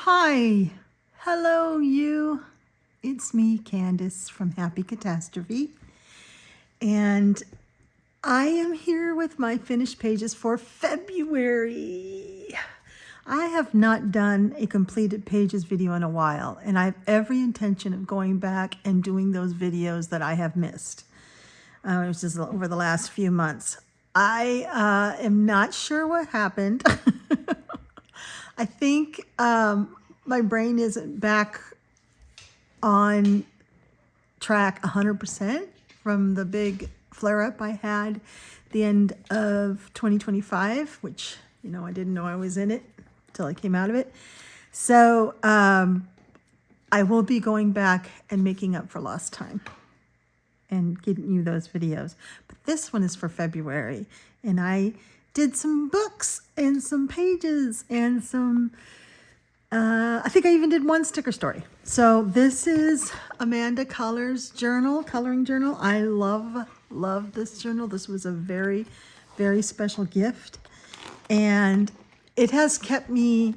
Hi, hello you. It's me, Candice from Happy Catastrophe. And I am here with my finished pages for February. I have not done a completed pages video in a while, and I have every intention of going back and doing those videos that I have missed, which is over the last few months. I am not sure what happened. I think my brain isn't back on track 100% from the big flare-up I had the end of 2025, which, I didn't know I was in it until I came out of it. So I will be going back and making up for lost time and getting you those videos. But this one is for February, and I did some books and some pages and some, I think I even did one sticker story. So this is Amanda Color's journal, coloring journal. I love this journal. This was a very, very special gift. And it has kept me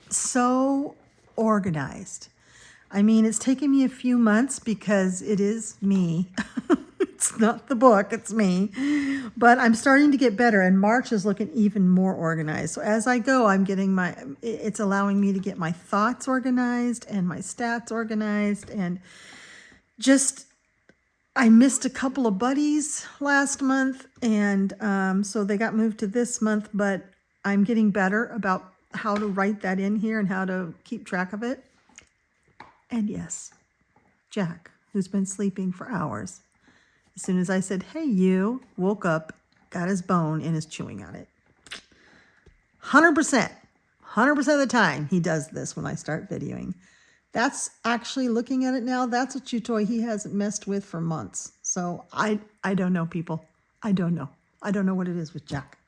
so organized. I mean, it's taken me a few months because it is me. It's not the book, it's me. But I'm starting to get better, and March is looking even more organized. So as I go, it's allowing me to get my thoughts organized and my stats organized. And just, I missed a couple of buddies last month, and so they got moved to this month, but I'm getting better about how to write that in here and how to keep track of it. And yes, Jack, who's been sleeping for hours, as soon as I said, hey, you, woke up, got his bone, and is chewing on it. 100% of the time he does this when I start videoing. That's actually, looking at it now, that's a chew toy he hasn't messed with for months. So I don't know, people. I don't know. I don't know what it is with Jack.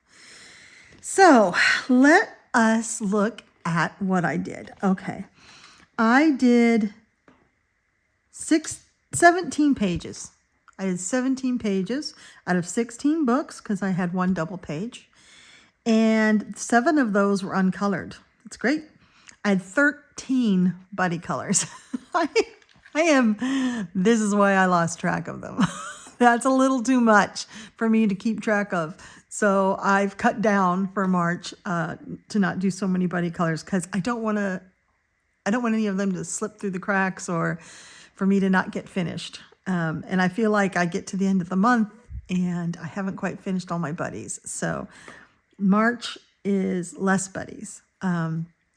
So let us look at what I did. Okay. I did 17 pages. I did 17 pages out of 16 books because I had one double page. And 7 of those were uncolored. It's great. I had 13 buddy colors. This is why I lost track of them. That's a little too much for me to keep track of. So I've cut down for March to not do so many buddy colors because I don't want any of them to slip through the cracks or for me to not get finished. And I feel like I get to the end of the month and I haven't quite finished all my buddies. So March is less buddies,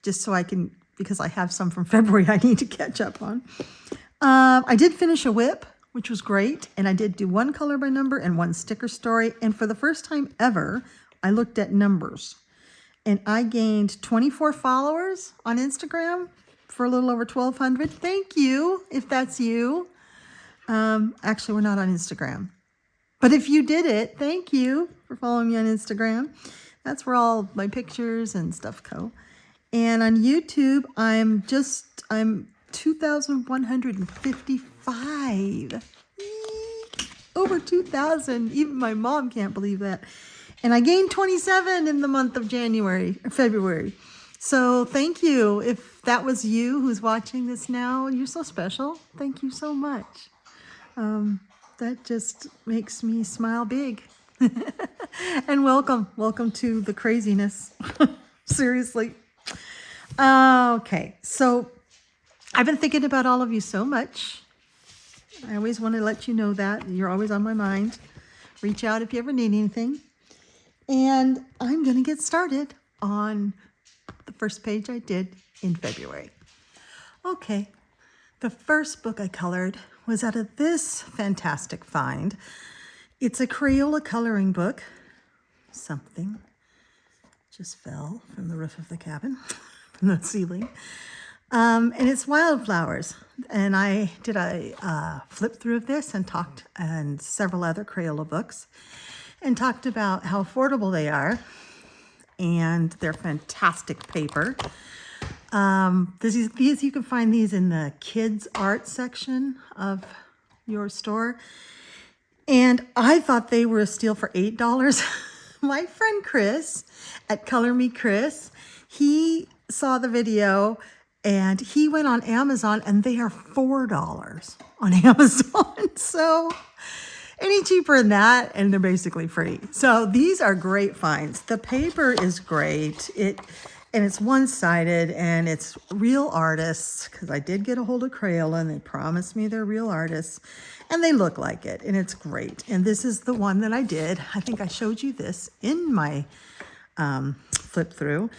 just so I can, because I have some from February I need to catch up on. I did finish a whip, which was great. And I did do one color by number and one sticker story. And for the first time ever, I looked at numbers. And I gained 24 followers on Instagram for a little over 1,200. Thank you, if that's you. Actually, we're not on Instagram. But if you did it, thank you for following me on Instagram. That's where all my pictures and stuff go. And on YouTube, I'm 2,155. Over 2,000. Even my mom can't believe that. And I gained 27 in the month of February. So thank you. If that was you who's watching this now, you're so special. Thank you so much. That just makes me smile big. And welcome to the craziness. Seriously. Okay, so I've been thinking about all of you so much. I always want to let you know that. You're always on my mind. Reach out if you ever need anything. And I'm going to get started on the first page I did in February. Okay, the first book I colored was out of this fantastic find. It's a Crayola coloring book. Something just fell from the roof of the cabin, from the ceiling. And it's Wildflowers. And I did a flip through of this and several other Crayola books and talked about how affordable they are. And they're fantastic paper. These you can find these in the kids art section of your store. And I thought they were a steal for $8. My friend Chris at Color Me Chris, he saw the video and he went on Amazon and they are $4 on Amazon. So any cheaper than that, and they're basically free. So these are great finds. The paper is great. And it's one-sided, and it's real artists, because I did get a hold of Crayola, and they promised me they're real artists, and they look like it, and it's great. And this is the one that I did. I think I showed you this in my flip through.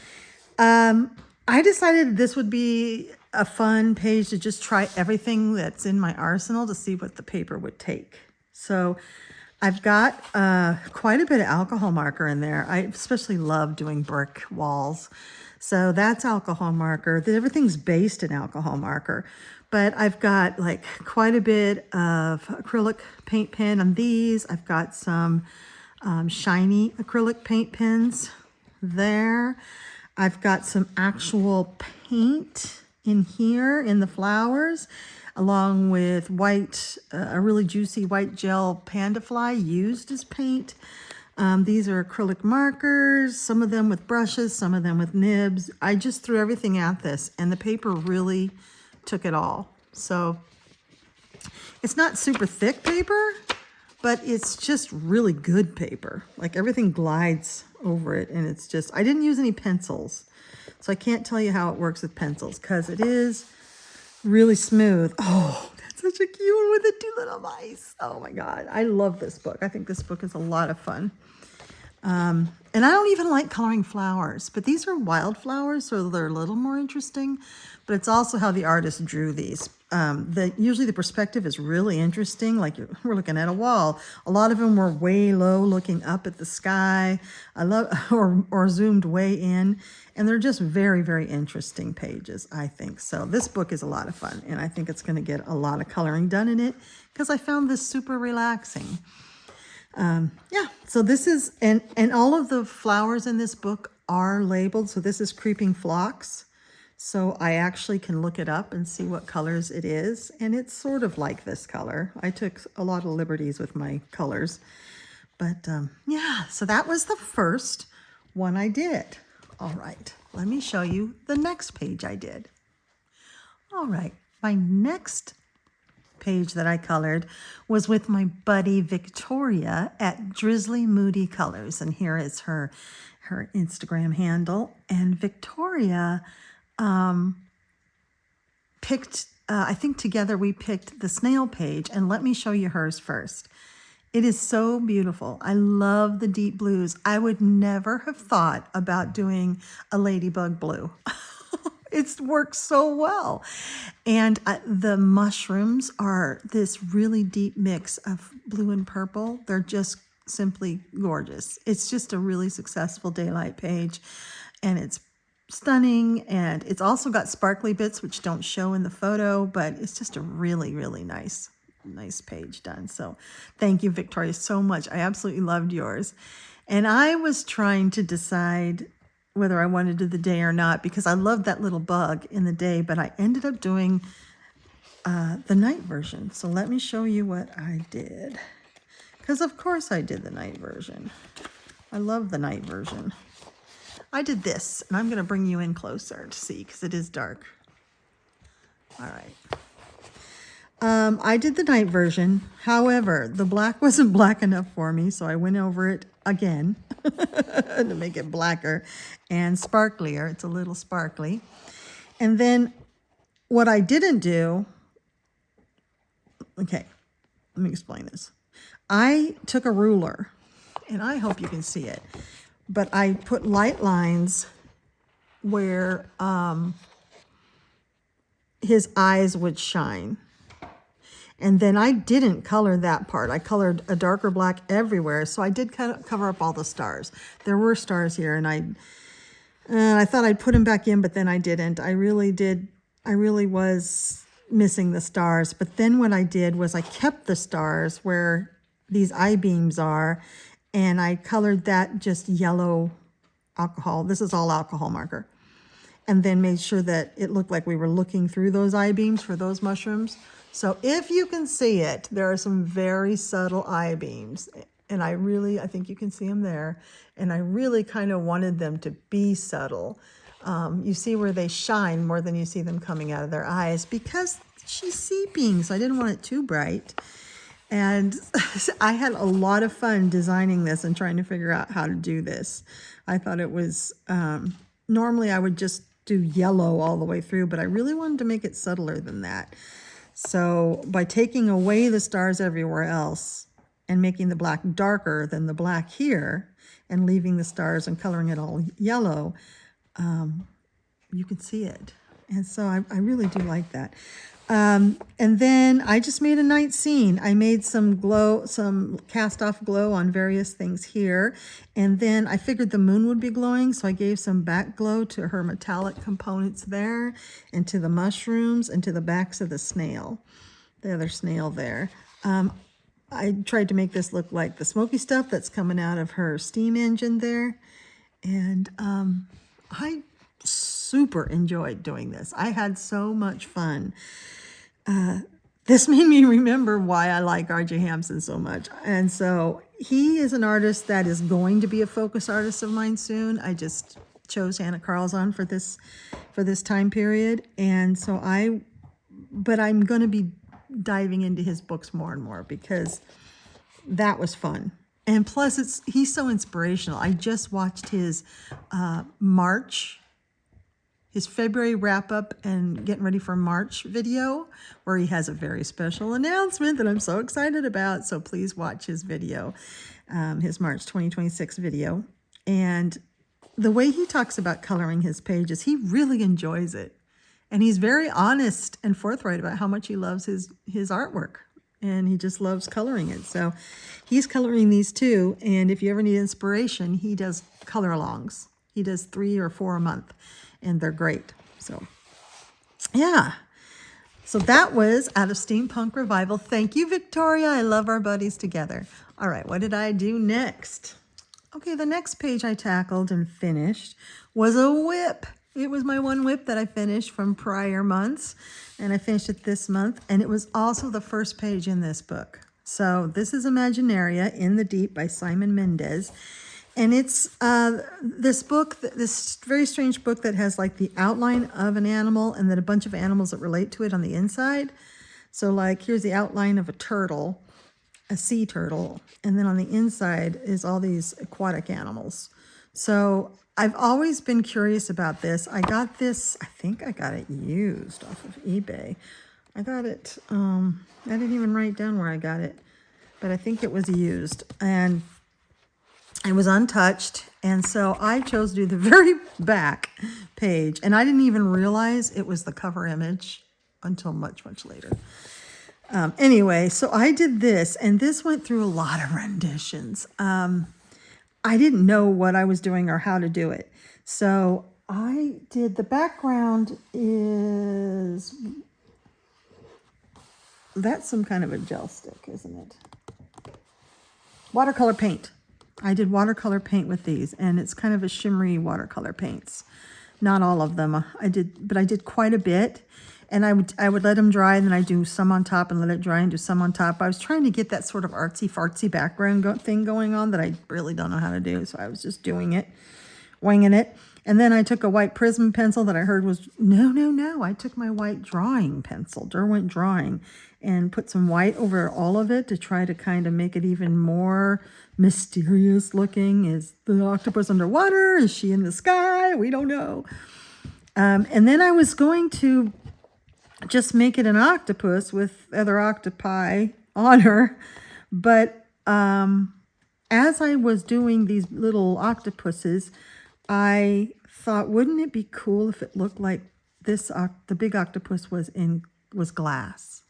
I decided this would be a fun page to just try everything that's in my arsenal to see what the paper would take. So I've got quite a bit of alcohol marker in there. I especially love doing brick walls. So that's alcohol marker. Everything's based in alcohol marker. But I've got like quite a bit of acrylic paint pen on these. I've got some shiny acrylic paint pens there. I've got some actual paint in here in the flowers, along with white, a really juicy white gel panda fly used as paint. These are acrylic markers, some of them with brushes, some of them with nibs. I just threw everything at this, and the paper really took it all. So it's not super thick paper, but it's just really good paper. Like everything glides over it, and it's just, I didn't use any pencils. So I can't tell you how it works with pencils, because it is really smooth. Oh, that's such a cute one with the two little mice. Oh my God, I love this book. I think this book is a lot of fun. And I don't even like coloring flowers, but these are wildflowers, so they're a little more interesting. But it's also how the artist drew these. Usually the perspective is really interesting, like we're looking at a wall. A lot of them were way low, looking up at the sky. I love, or zoomed way in, and they're just very, very interesting pages, I think. So this book is a lot of fun, and I think it's going to get a lot of coloring done in it because I found this super relaxing. Yeah, so this is, and all of the flowers in this book are labeled. So this is Creeping Phlox. So I actually can look it up and see what colors it is. And it's sort of like this color. I took a lot of liberties with my colors. But yeah, so that was the first one I did. All right, let me show you the next page I did. All right, my next page that I colored was with my buddy Victoria at Drizzly Moody Colors, and here is her Instagram handle. And Victoria picked, I think together we picked the snail page, and let me show you hers first. It is so beautiful. I love the deep blues. I would never have thought about doing a ladybug blue. It works so well. And the mushrooms are this really deep mix of blue and purple. They're just simply gorgeous. It's just a really successful daylight page, and it's stunning. And it's also got sparkly bits, which don't show in the photo, but it's just a really, really nice page done. So thank you, Victoria, so much. I absolutely loved yours. And I was trying to decide whether I wanted to do the day or not, because I loved that little bug in the day, but I ended up doing the night version. So let me show you what I did, because of course I did the night version. I love the night version. I did this, and I'm going to bring you in closer to see, because it is dark. All right. I did the night version. However, the black wasn't black enough for me, so I went over it again to make it blacker and sparklier. It's a little sparkly. And then what I didn't do, okay, let me explain this. I took a ruler, and I hope you can see it, but I put light lines where his eyes would shine. And then I didn't color that part. I colored a darker black everywhere. So I did cover up all the stars. There were stars here, and I thought I'd put them back in, but then I didn't. I really was missing the stars. But then what I did was I kept the stars where these I-beams are, and I colored that just yellow alcohol. This is all alcohol marker. And then made sure that it looked like we were looking through those I-beams for those mushrooms. So if you can see it, there are some very subtle I-beams, and I think you can see them there, and I really kind of wanted them to be subtle. You see where they shine more than you see them coming out of their eyes because she's seeping, so I didn't want it too bright. And I had a lot of fun designing this and trying to figure out how to do this. I thought it was, normally I would just do yellow all the way through, but I really wanted to make it subtler than that. So by taking away the stars everywhere else and making the black darker than the black here and leaving the stars and coloring it all yellow, you can see it. And so I really do like that. And then I just made a night scene. I made some cast off glow on various things here. And then I figured the moon would be glowing, so I gave some back glow to her metallic components there, and to the mushrooms, and to the backs of the snail, the other snail there. I tried to make this look like the smoky stuff that's coming out of her steam engine there. And I super enjoyed doing this. I had so much fun. This made me remember why I like R.J. Hampson so much. And so he is an artist that is going to be a focus artist of mine soon. I just chose Hannah Carlson for this time period. And so but I'm going to be diving into his books more and more because that was fun. And plus he's so inspirational. I just watched his his February wrap-up and getting ready for March video, where he has a very special announcement that I'm so excited about. So please watch his video, his March 2026 video. And the way he talks about coloring his pages, he really enjoys it. And he's very honest and forthright about how much he loves his artwork. And he just loves coloring it. So he's coloring these too. And if you ever need inspiration, he does color alongs. He does 3 or 4 a month. And they're great. So, yeah. So that was out of Steampunk Revival. Thank you, Victoria. I love our buddies together. All right, what did I do next? Okay, the next page I tackled and finished was a whip. It was my one whip that I finished from prior months, and I finished it this month, and it was also the first page in this book. So this is Imaginaria in the Deep by Simon Mendez. And it's this book, this very strange book that has like the outline of an animal and then a bunch of animals that relate to it on the inside. So like here's the outline of a turtle, a sea turtle, and then on the inside is all these aquatic animals. So I've always been curious about this. I got this, I think I got it used off of eBay. I got it, I didn't even write down where I got it, but I think it was used. And it was untouched, and so I chose to do the very back page, and I didn't even realize it was the cover image until much, much later. Anyway, so I did this, and this went through a lot of renditions. I didn't know what I was doing or how to do it. So I did, the background is, that's some kind of a gel stick, isn't it? Watercolor paint. I did watercolor paint with these, and it's kind of a shimmery watercolor paints. Not all of them. But I did quite a bit, and I would let them dry, and then I do some on top and let it dry and do some on top. I was trying to get that sort of artsy-fartsy background thing going on that I really don't know how to do, so I was just doing it, winging it. And then I took a white prism pencil that I heard was, no. I took my white drawing pencil, Derwent Drawing, and put some white over all of it to try to kind of make it even more mysterious looking. Is the octopus underwater? Is she in the sky? We don't know. And then I was going to just make it an octopus with other octopi on her. But as I was doing these little octopuses, I thought, wouldn't it be cool if it looked like this, the big octopus was glass.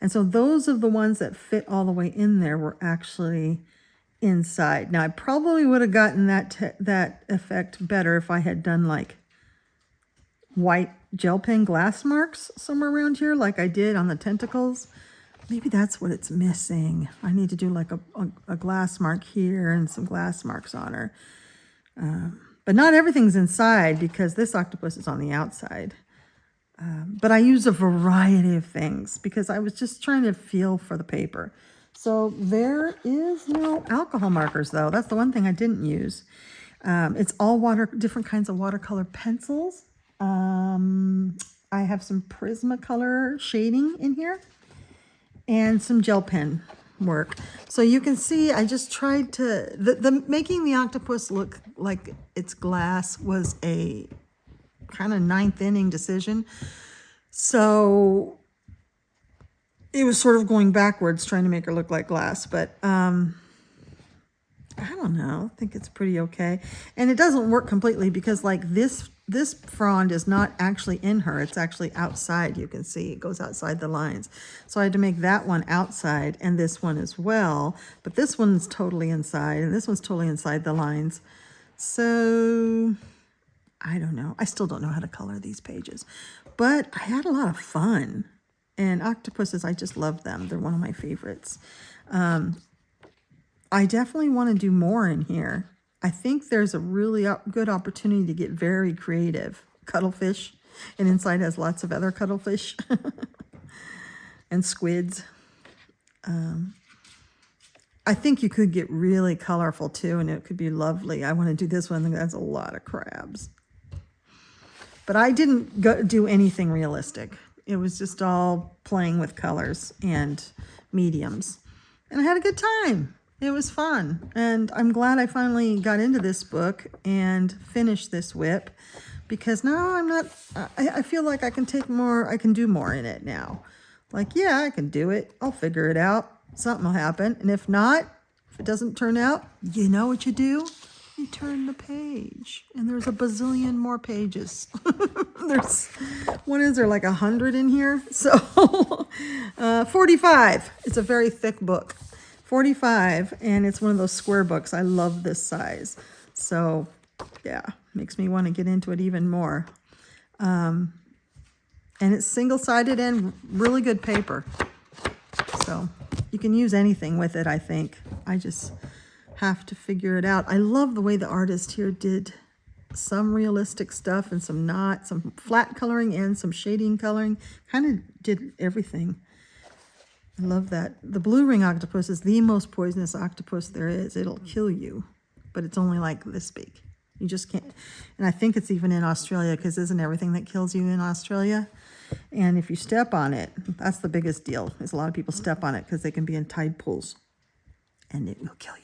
And so those of the ones that fit all the way in there were actually inside. Now I probably would have gotten that effect better if I had done like white gel pen glass marks somewhere around here like I did on the tentacles. Maybe that's what it's missing. I need to do like a glass mark here and some glass marks on her. But not everything's inside because this octopus is on the outside. But I use a variety of things because I was just trying to feel for the paper. So there is no alcohol markers though. That's the one thing I didn't use. It's all different kinds of watercolor pencils. I have some Prismacolor shading in here and some gel pen work. So you can see I just tried to, making the octopus look like it's glass was a kind of ninth inning decision. So it was sort of going backwards trying to make her look like glass, but I don't know. I think it's pretty okay. And it doesn't work completely because like this frond is not actually in her. It's actually outside. You can see it goes outside the lines. So I had to make that one outside and this one as well. But this one's totally inside and this one's totally inside the lines. So I don't know. I still don't know how to color these pages. But I had a lot of fun. And octopuses, I just love them. They're one of my favorites. I definitely want to do more in here. I think there's a really good opportunity to get very creative. Cuttlefish, and inside has lots of other cuttlefish and squids. I think you could get really colorful too, and it could be lovely. I want to do this one that has a lot of crabs. But I didn't do anything realistic. It was just all playing with colors and mediums. And I had a good time. It was fun, and I'm glad I finally got into this book and finished this whip because now I feel like I can take more, I can do more in it now. Like, yeah, I can do it. I'll figure it out. Something will happen. And if not, if it doesn't turn out, you know what you do? You turn the page, and there's a bazillion more pages. What is there, like 100 in here? So 45. It's a very thick book. 45, and it's one of those square books. I love this size. So, yeah, makes me want to get into it even more. And it's single-sided and really good paper. So, you can use anything with it, I think. I just have to figure it out. I love the way the artist here did some realistic stuff and some not, some flat coloring and some shading coloring. Kind of did everything. I love that. The blue ring octopus is the most poisonous octopus there is. It'll kill you, but it's only like this big. You just can't. And I think it's even in Australia because isn't everything that kills you in Australia? And if you step on it, that's the biggest deal, is a lot of people step on it because they can be in tide pools and it will kill you.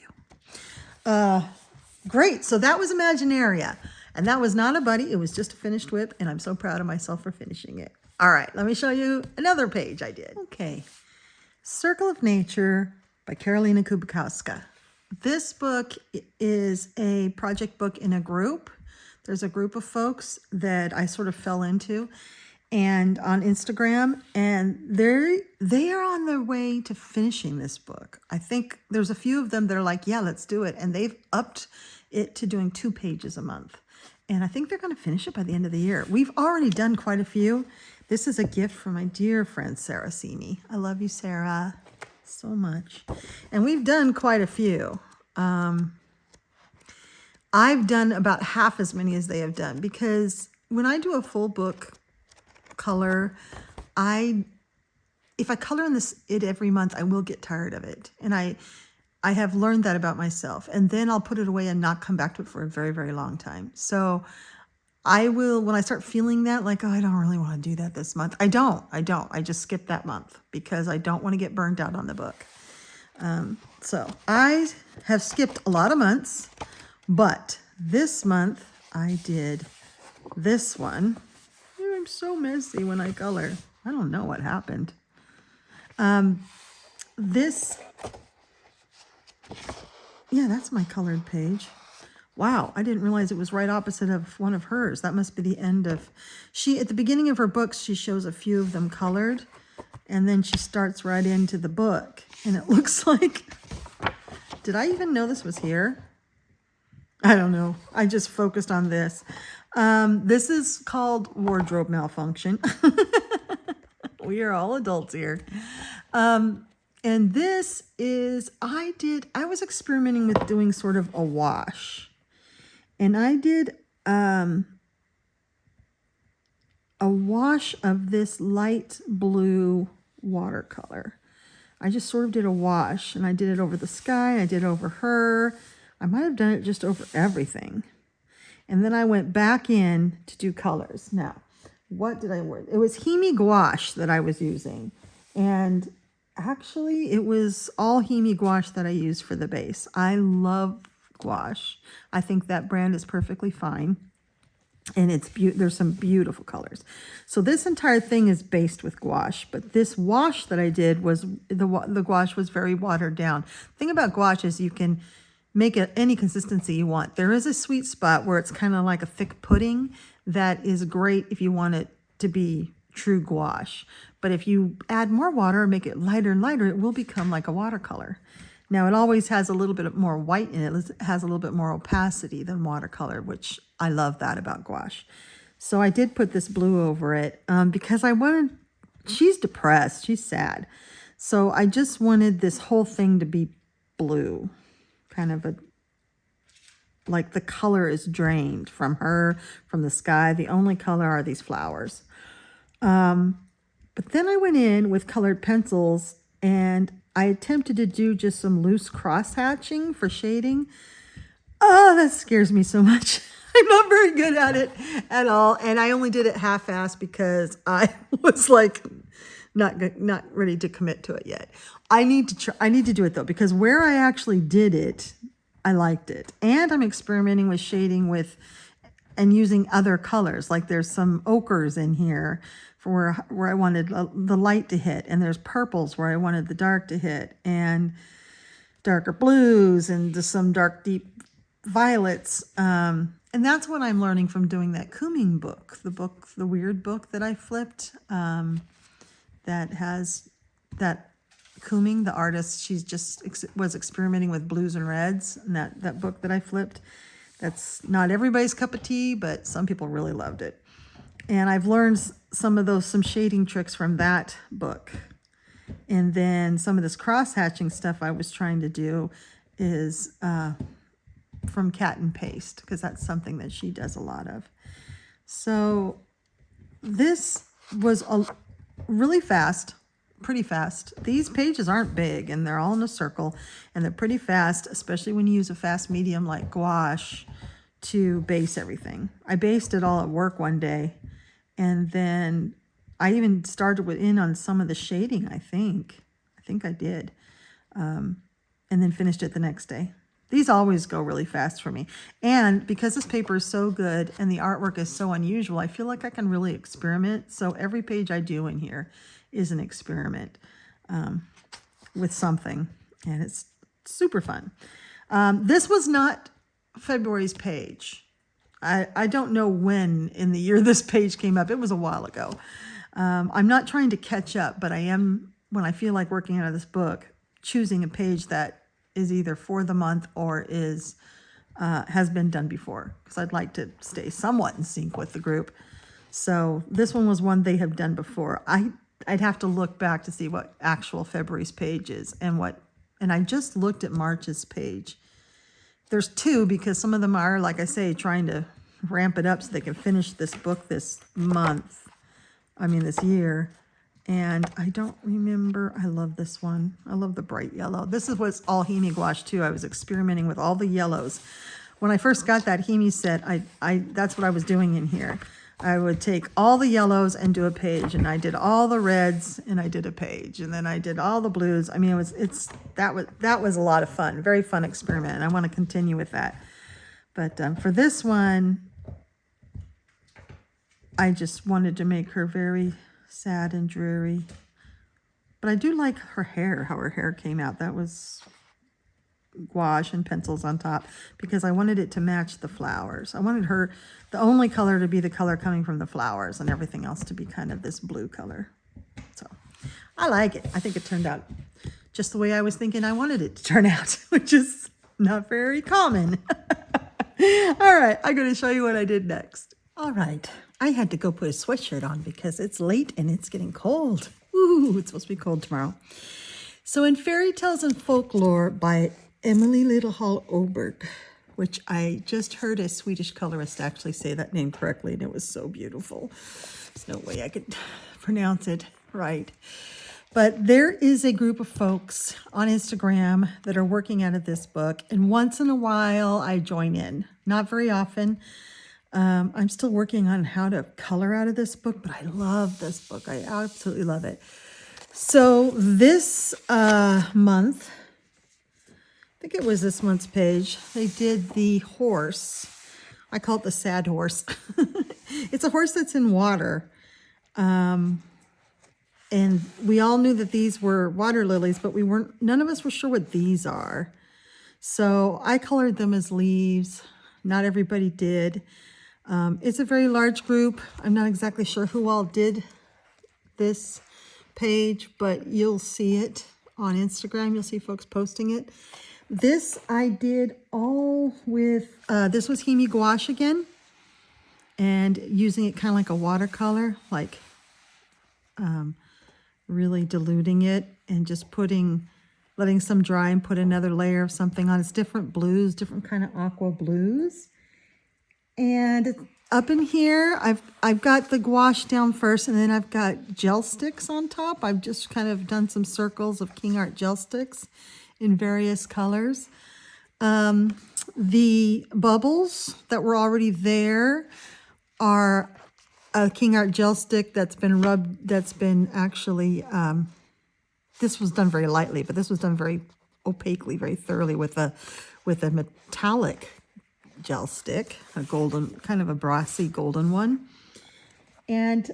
Great. So that was Imaginaria. And that was not a buddy. It was just a finished whip. And I'm so proud of myself for finishing it. All right. Let me show you another page I did. Okay. Circle of Nature by Karolina Kubikowska. This book is a project book in a group. There's a group of folks that I sort of fell into and on Instagram, and they are on their way to finishing this book. I think there's a few of them that are like, yeah, let's do it. And they've upped it to doing 2 pages a month. And I think they're going to finish it by the end of the year. We've already done quite a few. This is a gift from my dear friend, Sarah Sini. I love you, Sarah, so much. And we've done quite a few. I've done about half as many as they have done because when I do a full book color, if I color in it every month, I will get tired of it. And I have learned that about myself. And then I'll put it away and not come back to it for a very, very long time. So I will, when I start feeling that, like, oh, I don't really want to do that this month. I don't. I just skip that month because I don't want to get burned out on the book. So I have skipped a lot of months, but this month I did this one. I'm so messy when I color. I don't know what happened. Yeah, that's my colored page. Wow, I didn't realize it was right opposite of one of hers. That must be the end of... At the beginning of her books, she shows a few of them colored, and then she starts right into the book. And it looks like... Did I even know this was here? I don't know. I just focused on this. This is called Wardrobe Malfunction. We are all adults here. And this is... I was experimenting with doing sort of a wash. And I did a wash of this light blue watercolor. I just sort of did a wash, and I did it over the sky. I did it over her. I might have done it just over everything. And then I went back in to do colors. Now, what did I wear? It was Hemi gouache that I was using. And actually, it was all Hemi gouache that I used for the base. I love gouache. I think that brand is perfectly fine. And there's some beautiful colors. So this entire thing is based with gouache, but this wash that I did was, the gouache was very watered down. The thing about gouache is you can make it any consistency you want. There is a sweet spot where it's kind of like a thick pudding that is great if you want it to be true gouache. But if you add more water and make it lighter and lighter, it will become like a watercolor. Now, it always has a little bit more white in it. It has a little bit more opacity than watercolor, which I love that about gouache. So I did put this blue over it because she's depressed. She's sad. So I just wanted this whole thing to be blue. Kind of like the color is drained from her, from the sky. The only color are these flowers. But then I went in with colored pencils and I attempted to do just some loose cross hatching for shading. Oh, that scares me so much. I'm not very good at it at all. And I only did it half-assed because I was like not ready to commit to it yet. I need to do it though, because where I actually did it, I liked it. And I'm experimenting with shading and using other colors. Like there's some ochres in here for where I wanted the light to hit, and there's purples where I wanted the dark to hit, and darker blues, and just some dark deep violets. And that's what I'm learning from doing that Cooming book, the weird book that I flipped, that has that Cooming, the artist, she's just was experimenting with blues and reds, and that book that I flipped. That's not everybody's cup of tea, but some people really loved it. And I've learned some shading tricks from that book. And then some of this cross-hatching stuff I was trying to do is from Cat and Paste, because that's something that she does a lot of. So this was really fast, pretty fast. These pages aren't big, and they're all in a circle, and they're pretty fast, especially when you use a fast medium like gouache to base everything. I based it all at work one day, and then I even started in on some of the shading, I think I did, and then finished it the next day. These always go really fast for me. And because this paper is so good and the artwork is so unusual, I feel like I can really experiment. So every page I do in here is an experiment with something, and it's super fun. This was not February's page. I don't know when in the year this page came up. It was a while ago. I'm not trying to catch up, but I am, when I feel like working out of this book, choosing a page that is either for the month or has been done before, because I'd like to stay somewhat in sync with the group. So this one was one they have done before. I'd have to look back to see what actual February's page is and I just looked at March's page. There's two, because some of them are, like I say, trying to ramp it up so they can finish this book this year. And I don't remember. I love this one. I love the bright yellow. This was all Hemi gouache too. I was experimenting with all the yellows. When I first got that Hemi set, that's what I was doing in here. I would take all the yellows and do a page, and I did all the reds and I did a page, and then I did all the blues. I mean, that was a lot of fun. Very fun experiment, and I want to continue with that. But for this one, I just wanted to make her very sad and dreary. But I do like her hair, how her hair came out. That was gouache and pencils on top, because I wanted it to match the flowers. I wanted the only color to be the color coming from the flowers, and everything else to be kind of this blue color. So I like it. I think it turned out just the way I was thinking I wanted it to turn out, which is not very common. All right, I'm going to show you what I did next. All right, I had to go put a sweatshirt on because it's late and it's getting cold. Ooh, it's supposed to be cold tomorrow. So in Fairy Tales and Folklore by Emily Littlehall Oberg, which I just heard a Swedish colorist actually say that name correctly, and it was so beautiful. There's no way I could pronounce it right. But there is a group of folks on Instagram that are working out of this book, and once in a while I join in. Not very often. I'm still working on how to color out of this book, but I love this book. I absolutely love it. So this month, I think it was this month's page, they did the horse. I call it the sad horse. It's a horse that's in water. And we all knew that these were water lilies, but none of us were sure what these are. So I colored them as leaves. Not everybody did. It's a very large group. I'm not exactly sure who all did this page, but you'll see it on Instagram. You'll see folks posting it. This I did all with, this was Hemi gouache again, and using it kind of like a watercolor, like really diluting it and just letting some dry and put another layer of something on. It's different blues, different kind of aqua blues. And up in here, I've got the gouache down first, and then I've got gel sticks on top. I've just kind of done some circles of King Art gel sticks in various colors. The bubbles that were already there are a King Art gel stick that's been rubbed, that's been actually, this was done very lightly, but this was done very opaquely, very thoroughly with a metallic gel stick, a golden, kind of a brassy golden one. And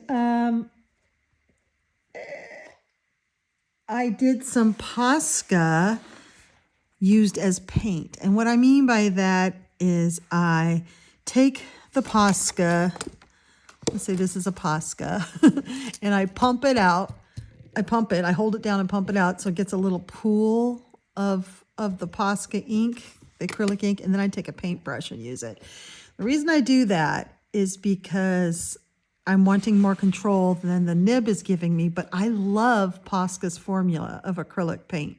I did some Posca used as paint. And what I mean by that is I take the Posca, let's say this is a Posca, and I pump it out. I hold it down and pump it out so it gets a little pool of the Posca ink, the acrylic ink, and then I take a paintbrush and use it. The reason I do that is because I'm wanting more control than the nib is giving me, but I love Posca's formula of acrylic paint.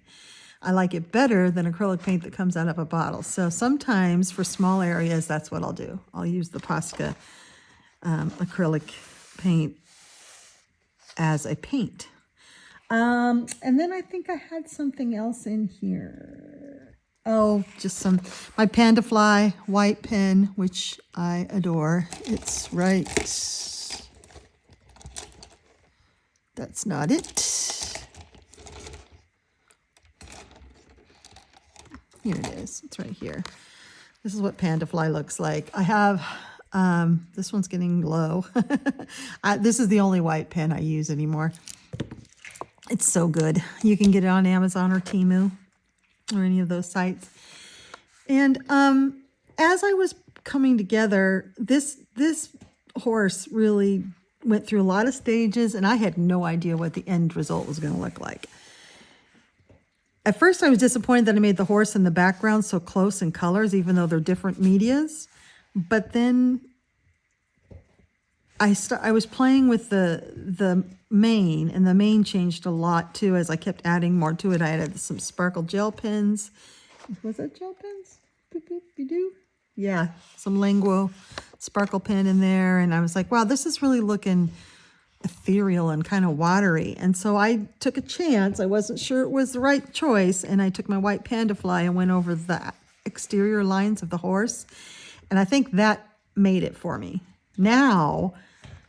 I like it better than acrylic paint that comes out of a bottle. So sometimes for small areas, that's what I'll do. I'll use the Posca acrylic paint as a paint. And then I think I had something else in here. Oh, just my Panda Fly white pen, which I adore. It's right. That's not it. Here it is. It's right here. This is what Panda Fly looks like. I have, this one's getting low. This is the only white pen I use anymore. It's so good. You can get it on Amazon or Temu or any of those sites. And as I was coming together, this horse really went through a lot of stages, and I had no idea what the end result was going to look like. At first, I was disappointed that I made the horse and the background so close in colors, even though they're different medias. But then I was playing with the mane, and the mane changed a lot too as I kept adding more to it. I added some sparkle gel pens. Was that gel pens? Boop, boop, you yeah, some Linguo sparkle pen in there. And I was like, wow, this is really looking ethereal and kind of watery. And so I took a chance. I wasn't sure it was the right choice. And I took my white Panda Fly and went over the exterior lines of the horse. And I think that made it for me. Now,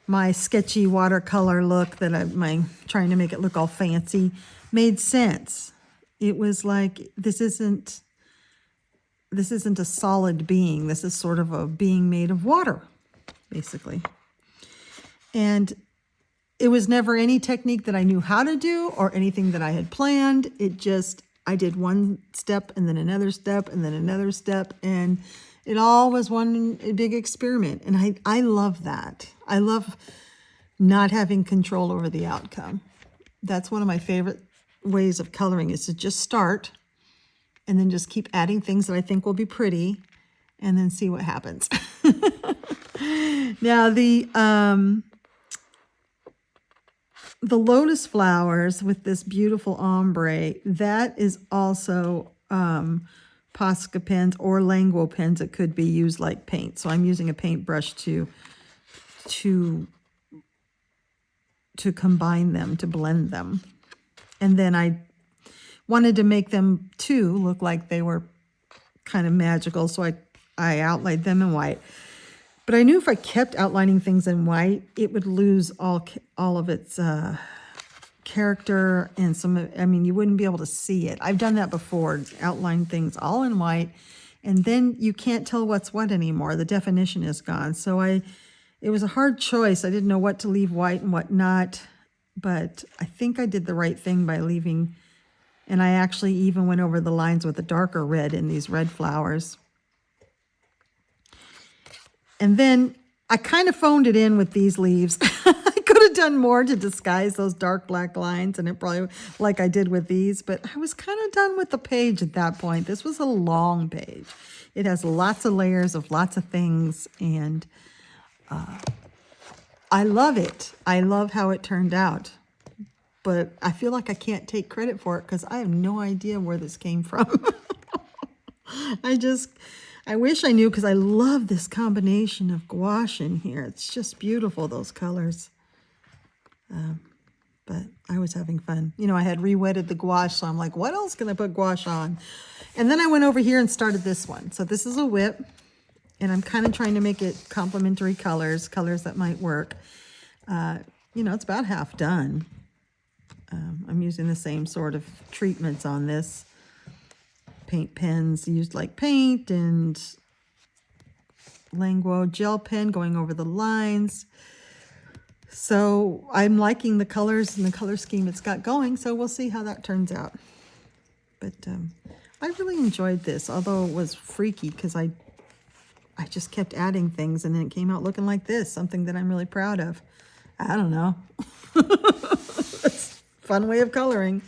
my sketchy watercolor look that I'm trying to make it look all fancy made sense. It was like, this isn't a solid being. This is sort of a being made of water, basically. And it was never any technique that I knew how to do or anything that I had planned. I did one step and then another step and then another step, and it all was one big experiment. And I love that. I love not having control over the outcome. That's one of my favorite ways of coloring, is to just start and then just keep adding things that I think will be pretty and then see what happens. Now, the lotus flowers with this beautiful ombre, that is also Posca pens or Linguo pens that could be used like paint. So I'm using a paintbrush to combine them, to blend them. And then I wanted to make them too look like they were kind of magical, so I outlined them in white. But I knew if I kept outlining things in white, it would lose all of its character and I mean, you wouldn't be able to see it. I've done that before, outline things all in white, and then you can't tell what's what anymore. The definition is gone. So it was a hard choice. I didn't know what to leave white and what not, but I think I did the right thing by leaving, and I actually even went over the lines with a darker red in these red flowers. And then I kind of phoned it in with these leaves. I could have done more to disguise those dark black lines, and it probably, like I did with these, but I was kind of done with the page at that point. This was a long page. It has lots of layers of lots of things, and I love it. I love how it turned out, but I feel like I can't take credit for it because I have no idea where this came from. I wish I knew, because I love this combination of gouache in here. It's just beautiful, those colors. But I was having fun. You know, I had re-wetted the gouache, so I'm like, what else can I put gouache on? And then I went over here and started this one. So this is a whip, and I'm kind of trying to make it complementary colors that might work. You know, it's about half done. I'm using the same sort of treatments on this. Paint pens used like paint, and Languo gel pen going over the lines. So I'm liking the colors and the color scheme it's got going, so we'll see how that turns out. But I really enjoyed this, although it was freaky because I just kept adding things, and then it came out looking like this, something that I'm really proud of. I don't know. It's a fun way of coloring.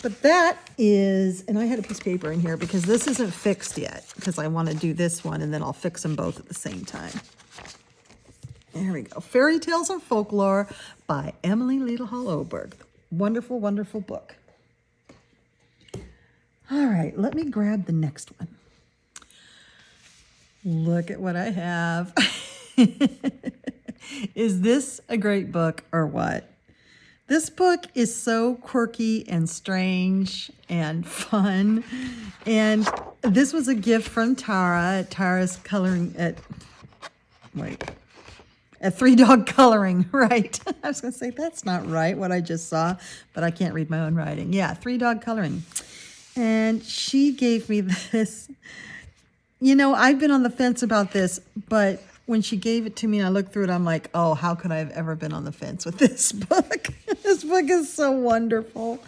But that is, and I had a piece of paper in here because this isn't fixed yet, because I want to do this one and then I'll fix them both at the same time. There we go. Fairy Tales and Folklore by Emily Liedel Oberg. Wonderful, wonderful book. All right, let me grab the next one. Look at what I have. Is this a great book or what? This book is so quirky and strange and fun. And this was a gift from Tara. Tara's coloring at Three Dog Coloring, right? I was going to say, that's not right, what I just saw, but I can't read my own writing. Yeah, Three Dog Coloring. And she gave me this. You know, I've been on the fence about this, but when she gave it to me and I looked through it, I'm like, oh, how could I have ever been on the fence with this book? This book is so wonderful.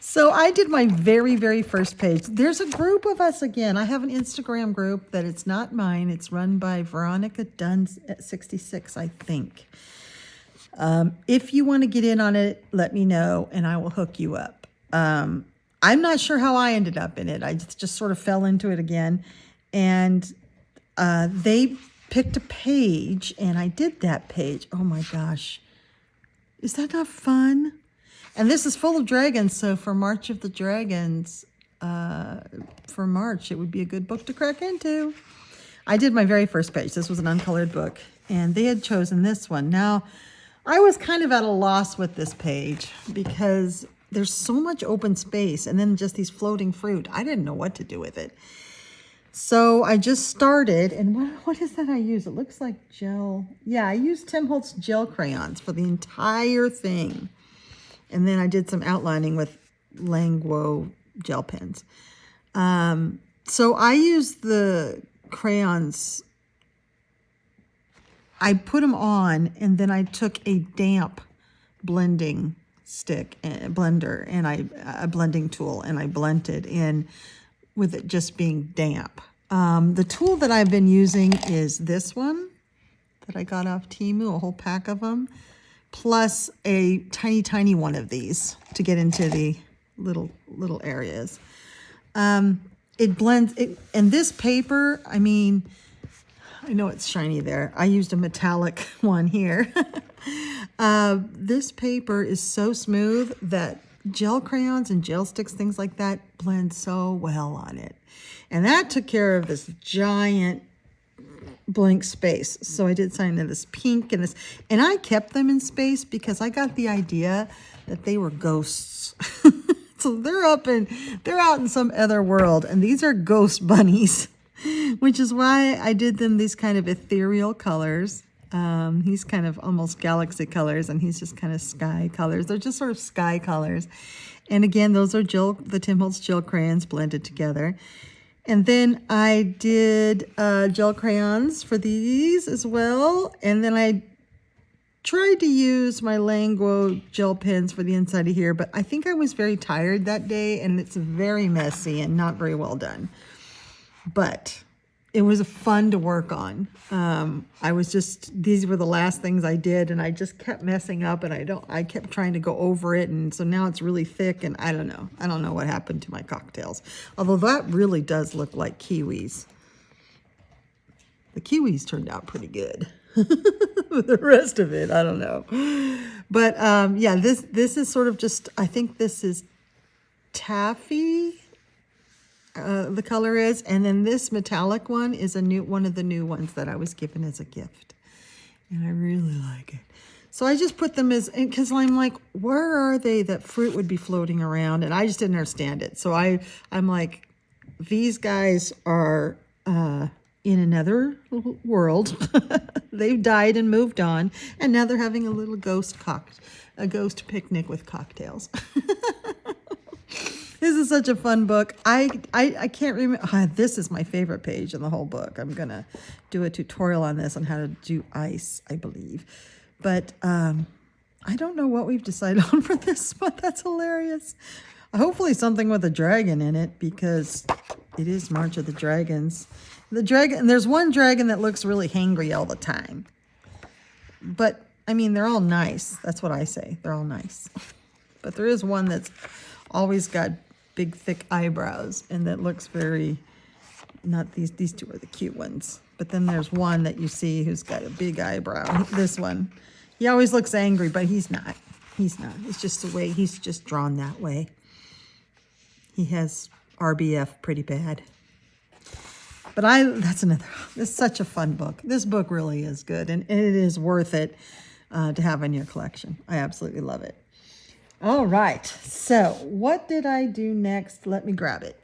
So I did my very, very first page. There's a group of us again. I have an Instagram group that it's not mine. It's run by Veronica Dunn at 66, I think. If you want to get in on it, let me know and I will hook you up. I'm not sure how I ended up in it. I just sort of fell into it again. And they picked a page, and I did that page. Oh my gosh. Is that not fun? And this is full of dragons, so for March of the Dragons, for March, it would be a good book to crack into. I did my very first page. This was an uncolored book, and they had chosen this one. Now, I was kind of at a loss with this page because there's so much open space, and then just these floating fruit. I didn't know what to do with it. So I just started, and what is that I use? It looks like gel. Yeah, I used Tim Holtz gel crayons for the entire thing. And then I did some outlining with Languo gel pens. So I used the crayons. I put them on, and then I took a damp blending stick, blender, and a blending tool, and I blended in with it just being damp. The tool that I've been using is this one that I got off Temu, a whole pack of them, plus a tiny, tiny one of these to get into the little areas. It blends, and this paper, I mean, I know it's shiny there. I used a metallic one here. This paper is so smooth that gel crayons and gel sticks, things like that, blend so well on it. And that took care of this giant blank space. So I did something in this pink and this, and I kept them in space because I got the idea that they were ghosts. So they're out in some other world, and these are ghost bunnies. which is why I did them these kind of ethereal colors. He's kind of almost galaxy colors, and he's just kind of sky colors. They're just sort of sky colors. And again, those are the Tim Holtz gel crayons blended together. And then I did gel crayons for these as well. And then I tried to use my Languo gel pens for the inside of here, but I think I was very tired that day, and it's very messy and not very well done. But it was fun to work on. These were the last things I did, and I just kept messing up, and I kept trying to go over it, and so now it's really thick, and I don't know what happened to my cocktails. Although that really does look like kiwis. The kiwis turned out pretty good. The rest of it, I don't know. But yeah, this is sort of just, I think this is taffy. The color is, and then this metallic one is one of the new ones that I was given as a gift, and I really like it. So I just put them because I'm like, where are they that fruit would be floating around? And I just didn't understand it. So I'm like, these guys are in another world. They've died and moved on, and now they're having a little ghost picnic with cocktails. This is such a fun book. I can't remember. This is my favorite page in the whole book. I'm going to do a tutorial on this on how to do ice, I believe. But I don't know what we've decided on for this, but that's hilarious. Hopefully something with a dragon in it, because it is March of the Dragons. There's one dragon that looks really hangry all the time. But, I mean, they're all nice. That's what I say. They're all nice. But there is one that's always got big, thick eyebrows, and that looks very, not these two are the cute ones. But then there's one that you see who's got a big eyebrow. This one, he always looks angry, but he's not. He's not. It's just the way, he's just drawn that way. He has RBF pretty bad. But it's such a fun book. This book really is good, and it is worth it to have in your collection. I absolutely love it. All right, so what did I do next? Let me grab it.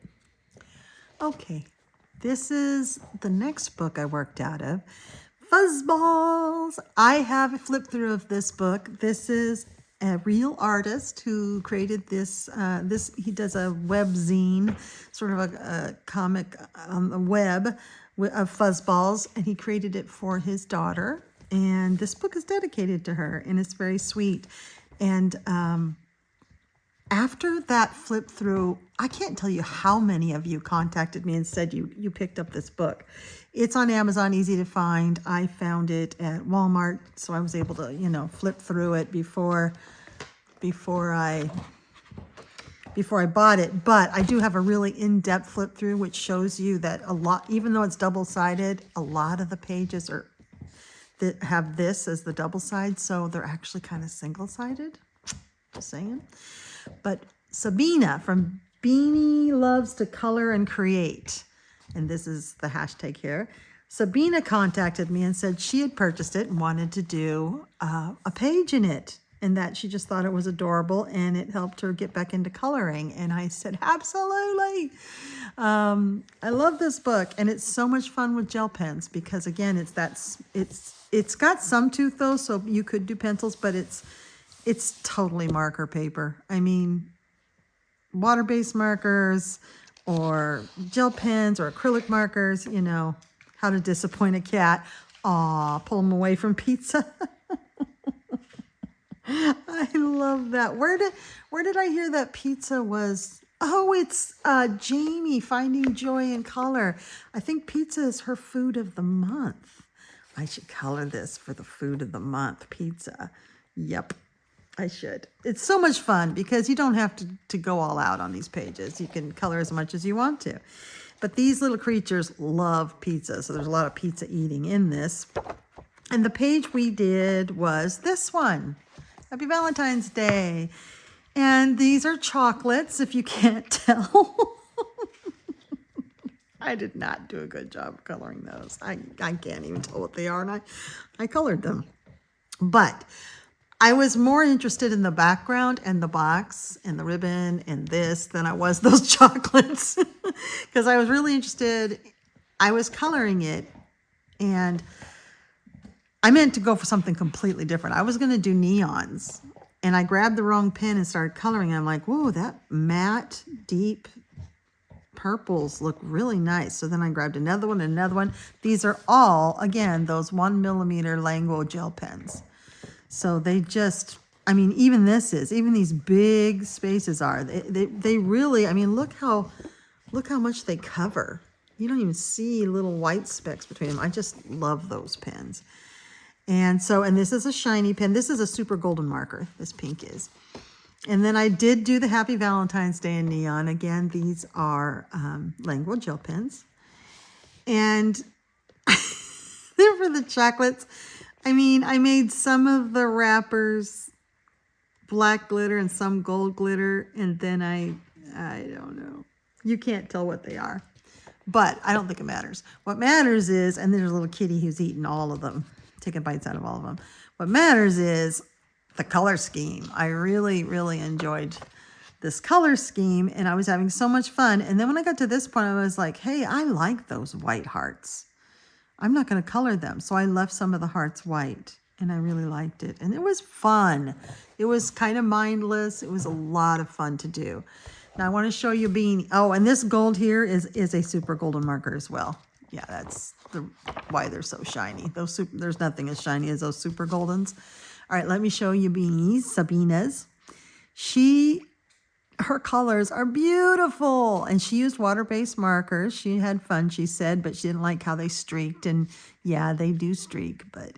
Okay, this is the next book I worked out of, Fuzzballs. I have a flip through of this book. This is a real artist who created this. He does a web zine, sort of a comic on the web of Fuzzballs, and he created it for his daughter. And this book is dedicated to her, and it's very sweet. And after that flip through, I can't tell you how many of you contacted me and said you picked up this book. It's on Amazon, easy to find. I found it at Walmart, so I was able to, flip through it before I bought it. But I do have a really in-depth flip through, which shows you that a lot, even though it's double-sided, a lot of the pages that have this as the double side, so they're actually kind of single-sided. Just saying. But Sabina from Beanie Loves to Color and Create, and this is the hashtag here. Sabina contacted me and said she had purchased it and wanted to do a page in it, and that she just thought it was adorable and it helped her get back into coloring. And I said, absolutely. I love this book, and it's so much fun with gel pens because, again, it's got some tooth though, so you could do pencils, but it's totally marker paper. I mean, water-based markers or gel pens or acrylic markers, how to disappoint a cat. Aw, pull them away from pizza. I love that. Where did I hear that pizza was? Oh, it's Jamie, Finding Joy in Color. I think pizza is her food of the month. I should color this for the food of the month, pizza. Yep. I should. It's so much fun because you don't have to go all out on these pages. You can color as much as you want to. But these little creatures love pizza, so there's a lot of pizza eating in this. And the page we did was this one. Happy Valentine's Day. And these are chocolates, if you can't tell. I did not do a good job of coloring those. I can't even tell what they are, and I colored them. But I was more interested in the background and the box and the ribbon and this than I was those chocolates because I was really interested. I was coloring it, and I meant to go for something completely different. I was going to do neons, and I grabbed the wrong pen and started coloring. And I'm like, whoa, that matte, deep purples look really nice. So then I grabbed another one and another one. These are all, again, those 1mm Lango gel pens. So they just, I mean, even these big spaces are, they really, I mean, look how much they cover. You don't even see little white specks between them. I just love those pens. And so, and this is a shiny pen. This is a super golden marker, this pink is. And then I did do the Happy Valentine's Day in neon. Again, these are Lango gel pens. And they're for the chocolates. I mean, I made some of the wrappers black glitter and some gold glitter. And then I don't know. You can't tell what they are. But I don't think it matters. What matters is, and there's a little kitty who's eating all of them, taking bites out of all of them. What matters is the color scheme. I really, really enjoyed this color scheme, and I was having so much fun. And then when I got to this point, I was like, hey, I like those white hearts. I'm not going to color them. So I left some of the hearts white, and I really liked it. And it was fun. It was kind of mindless. It was a lot of fun to do. Now I want to show you being, oh, and this gold here is a super golden marker as well. Yeah, that's why they're so shiny. There's nothing as shiny as those super goldens. All right, let me show you Beanie's, Sabina's. Her colors are beautiful, and she used water-based markers. She had fun, she said, but she didn't like how they streaked, and yeah, they do streak, but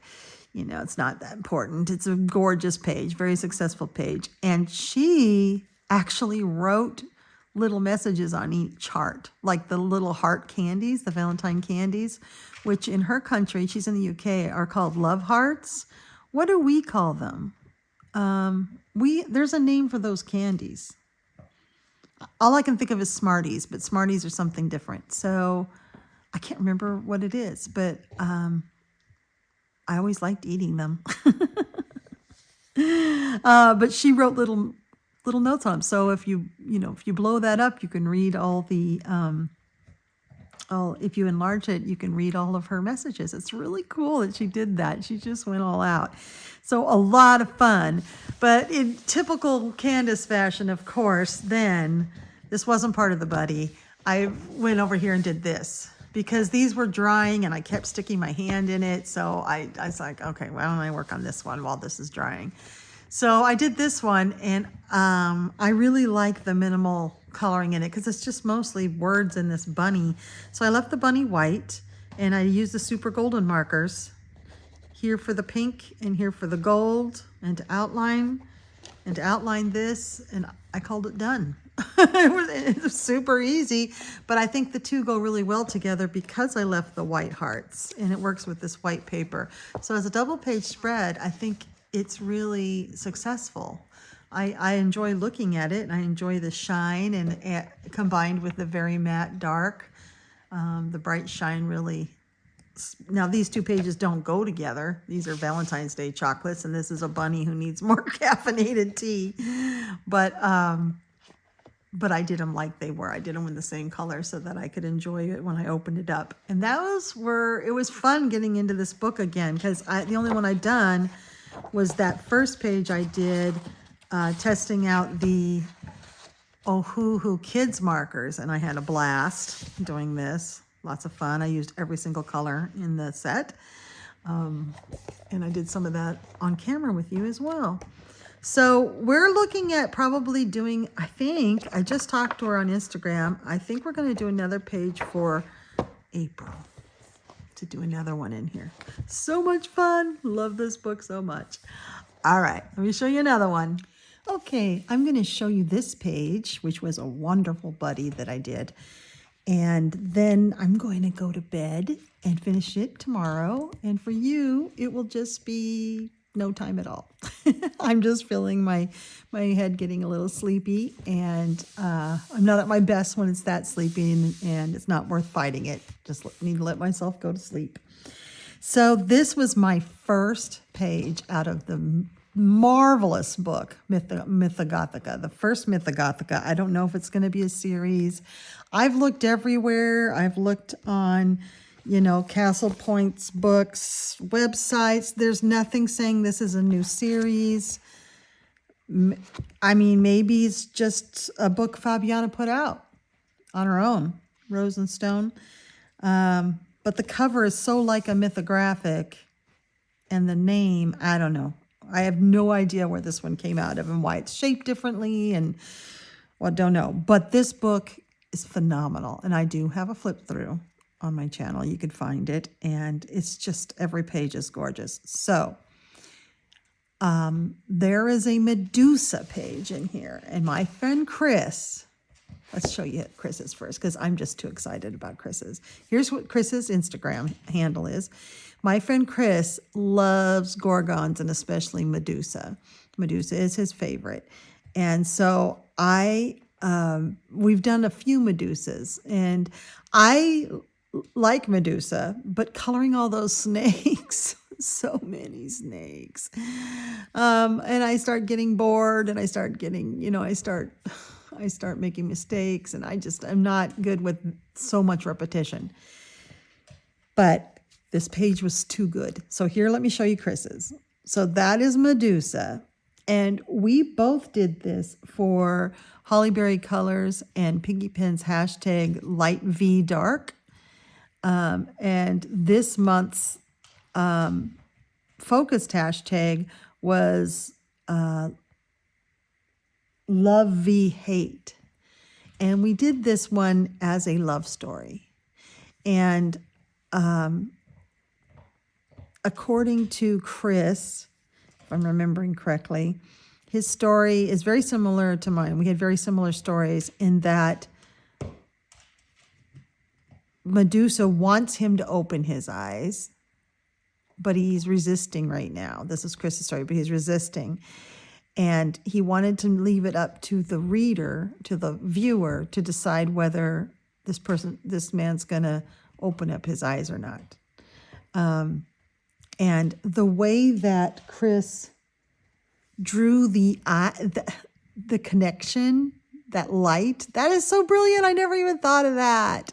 you know, it's not that important. It's a gorgeous page, very successful page, and she actually wrote little messages on each heart, like the little heart candies, the Valentine candies, which in her country, she's in the UK, are called love hearts. What do we call them? There's a name for those candies. All I can think of is Smarties, but Smarties are something different. So I can't remember what it is, but I always liked eating them. But she wrote little notes on them. So if you blow that up, you can read all the, if you enlarge it, you can read all of her messages. It's really cool that she did that. She just went all out. So a lot of fun. But in typical Candice fashion, of course, then this wasn't part of the buddy. I went over here and did this because these were drying and I kept sticking my hand in it. So I was like, okay, why don't I work on this one while this is drying? So I did this one, and I really like the minimal coloring in it because it's just mostly words in this bunny. So I left the bunny white, and I used the super golden markers here for the pink and here for the gold, and to outline this, and I called it done. It was super easy, but I think the two go really well together because I left the white hearts, and it works with this white paper. So as a double page spread, I think it's really successful. I enjoy looking at it, and I enjoy the shine, and combined with the very matte dark. The bright shine really. Now these two pages don't go together. These are Valentine's Day chocolates, and this is a bunny who needs more caffeinated tea. But I did them like they were. I did them in the same color so that I could enjoy it when I opened it up. And it was fun getting into this book again, because the only one I'd done was that first page I did testing out the Ohuhu Kids markers, and I had a blast doing this. Lots of fun. I used every single color in the set, and I did some of that on camera with you as well. So we're looking at probably doing, I think, I just talked to her on Instagram, I think we're going to do another page for April. To do another one in here. So much fun. Love this book so much. All right, let me show you another one. Okay, I'm going to show you this page, which was a wonderful buddy that I did. And then I'm going to go to bed and finish it tomorrow. And for you, it will just be no time at all. I'm just feeling my head getting a little sleepy, and I'm not at my best when it's that sleepy, and it's not worth fighting it. Just need to let myself go to sleep. So this was my first page out of the marvelous book, Mythogothica, the first Mythogothica. I don't know if it's going to be a series. I've looked everywhere. I've looked on, Castle Point's books, websites. There's nothing saying this is a new series. I mean, maybe it's just a book Fabiana put out on her own, Rose and Stone. But the cover is so like a mythographic, and the name, I don't know. I have no idea where this one came out of and why it's shaped differently, and don't know. But this book is phenomenal, and I do have a flip through on my channel. You could find it, and it's just every page is gorgeous. So there is a Medusa page in here, and my friend Chris, let's show you Chris's first because I'm just too excited about Chris's. Here's what Chris's Instagram handle is. My friend Chris loves gorgons and especially Medusa. Medusa is his favorite. And so we've done a few Medusas, and I like Medusa, but coloring all those snakes, so many snakes. And I start getting bored, and I start getting, I start making mistakes, and I'm not good with so much repetition. But this page was too good. So here, let me show you Chris's. So that is Medusa. And we both did this for Hollyberry Colors and Piggy Pen's hashtag Light V Dark. And this month's focused hashtag was Love V Hate. And we did this one as a love story. And according to Chris, if I'm remembering correctly, his story is very similar to mine. We had very similar stories in that Medusa wants him to open his eyes, but he's resisting right now. This is Chris's story, but he's resisting. And he wanted to leave it up to the reader, to the viewer, to decide whether this man's going to open up his eyes or not. And the way that Chris drew the connection, that light, that is so brilliant. I never even thought of that.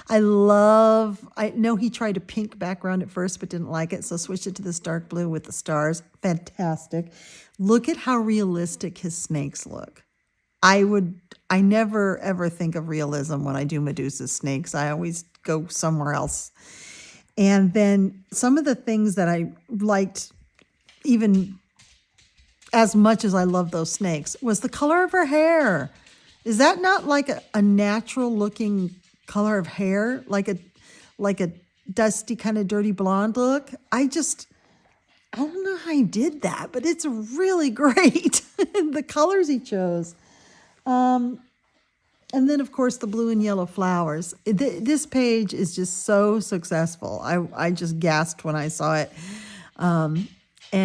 I know he tried a pink background at first, but didn't like it. So switched it to this dark blue with the stars. Fantastic. Look at how realistic his snakes look. I never ever think of realism when I do Medusa's snakes. I always go somewhere else. And then some of the things that I liked, even as much as I love those snakes, was the color of her hair. Is that not like a natural looking color of hair? Like a dusty, kind of dirty blonde look? I don't know how he did that, but it's really great. The colors he chose. And then, of course, the blue and yellow flowers. This page is just so successful. I just gasped when I saw it. And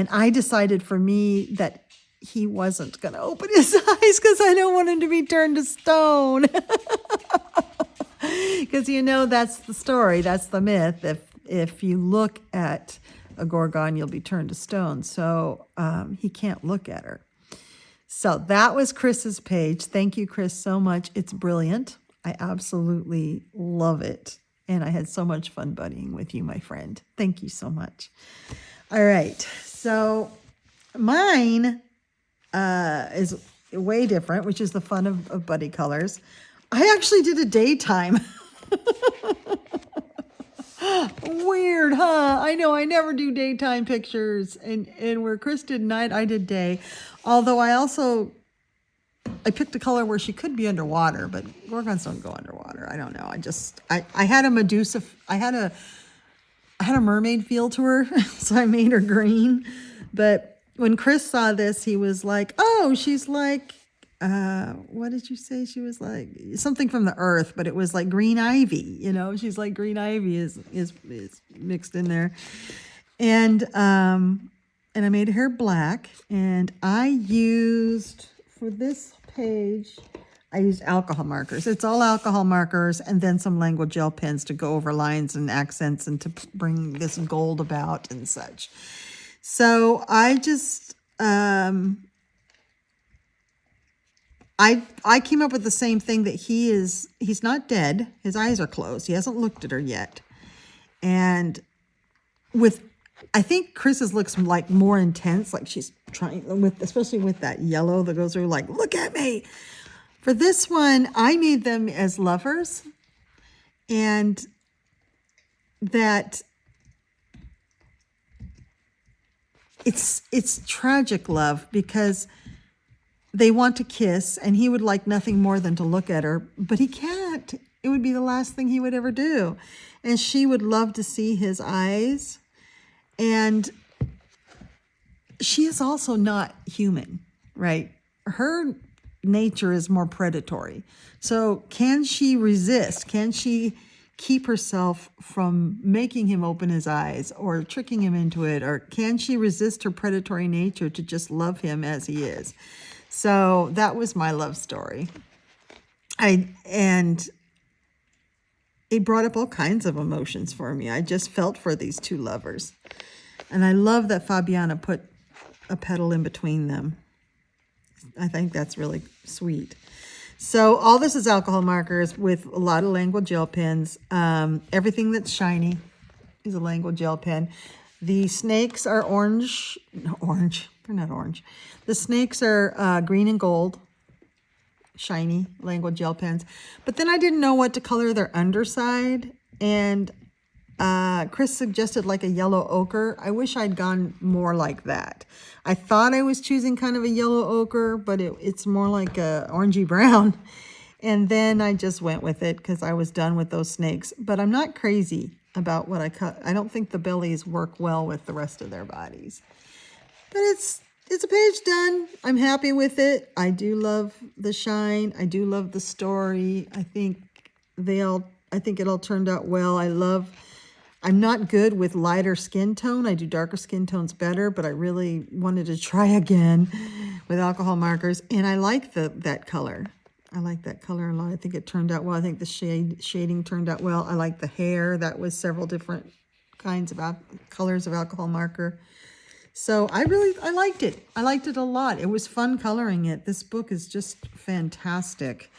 I decided for me that he wasn't going to open his eyes because I don't want him to be turned to stone. Because, that's the story. That's the myth. If you look at a gorgon, you'll be turned to stone. So he can't look at her. So that was Chris's page. Thank you, Chris, so much. It's brilliant. I absolutely love it. And I had so much fun buddying with you, my friend. Thank you so much. All right. So mine is way different, which is the fun of buddy colors. I actually did a daytime. Weird, huh? I know I never do daytime pictures. And where Chris did night, I did day. Although I picked a color where she could be underwater, but gorgons don't go underwater. I don't know. I had a Medusa. I had a mermaid feel to her, so I made her green. But when Chris saw this, he was like, "Oh, she's like, what did you say? She was like something from the earth, but it was like green ivy. She's like green ivy is mixed in there." And I made her hair black, and I used, for this page, I used alcohol markers. It's all alcohol markers and then some language gel pens to go over lines and accents and to bring this gold about and such. So I just I came up with the same thing, that he's not dead. His eyes are closed. He hasn't looked at her yet. And I think Chris's looks like more intense, like she's trying especially with that yellow that goes through, like, look at me. For this one, I made them as lovers, and that it's tragic love, because they want to kiss, and he would like nothing more than to look at her, but he can't. It would be the last thing he would ever do. And she would love to see his eyes. And she is also not human, right? Her nature is more predatory. So can she resist? Can she keep herself from making him open his eyes or tricking him into it? Or can she resist her predatory nature to just love him as he is? So that was my love story. And it brought up all kinds of emotions for me. I just felt for these two lovers. And I love that Fabiana put a petal in between them. I think that's really sweet. So all this is alcohol markers with a lot of language gel pens. Everything that's shiny is a language gel pen. The snakes are orange. No, orange. They're not orange. The snakes are green and gold. Shiny language gel pens. But then I didn't know what to color their underside. And Chris suggested like a yellow ochre. I wish I'd gone more like that. I thought I was choosing kind of a yellow ochre, but it's more like a orangey brown. And then I just went with it because I was done with those snakes. But I'm not crazy about what I cut. I don't think the bellies work well with the rest of their bodies. But it's a page done. I'm happy with it. I do love the shine. I do love the story. I think it all turned out well. I'm not good with lighter skin tone. I do darker skin tones better, but I really wanted to try again with alcohol markers. And I like that color. I like that color a lot. I think it turned out well. I think the shading turned out well. I like the hair. That was several different kinds of colors of alcohol marker. So I liked it. I liked it a lot. It was fun coloring it. This book is just fantastic.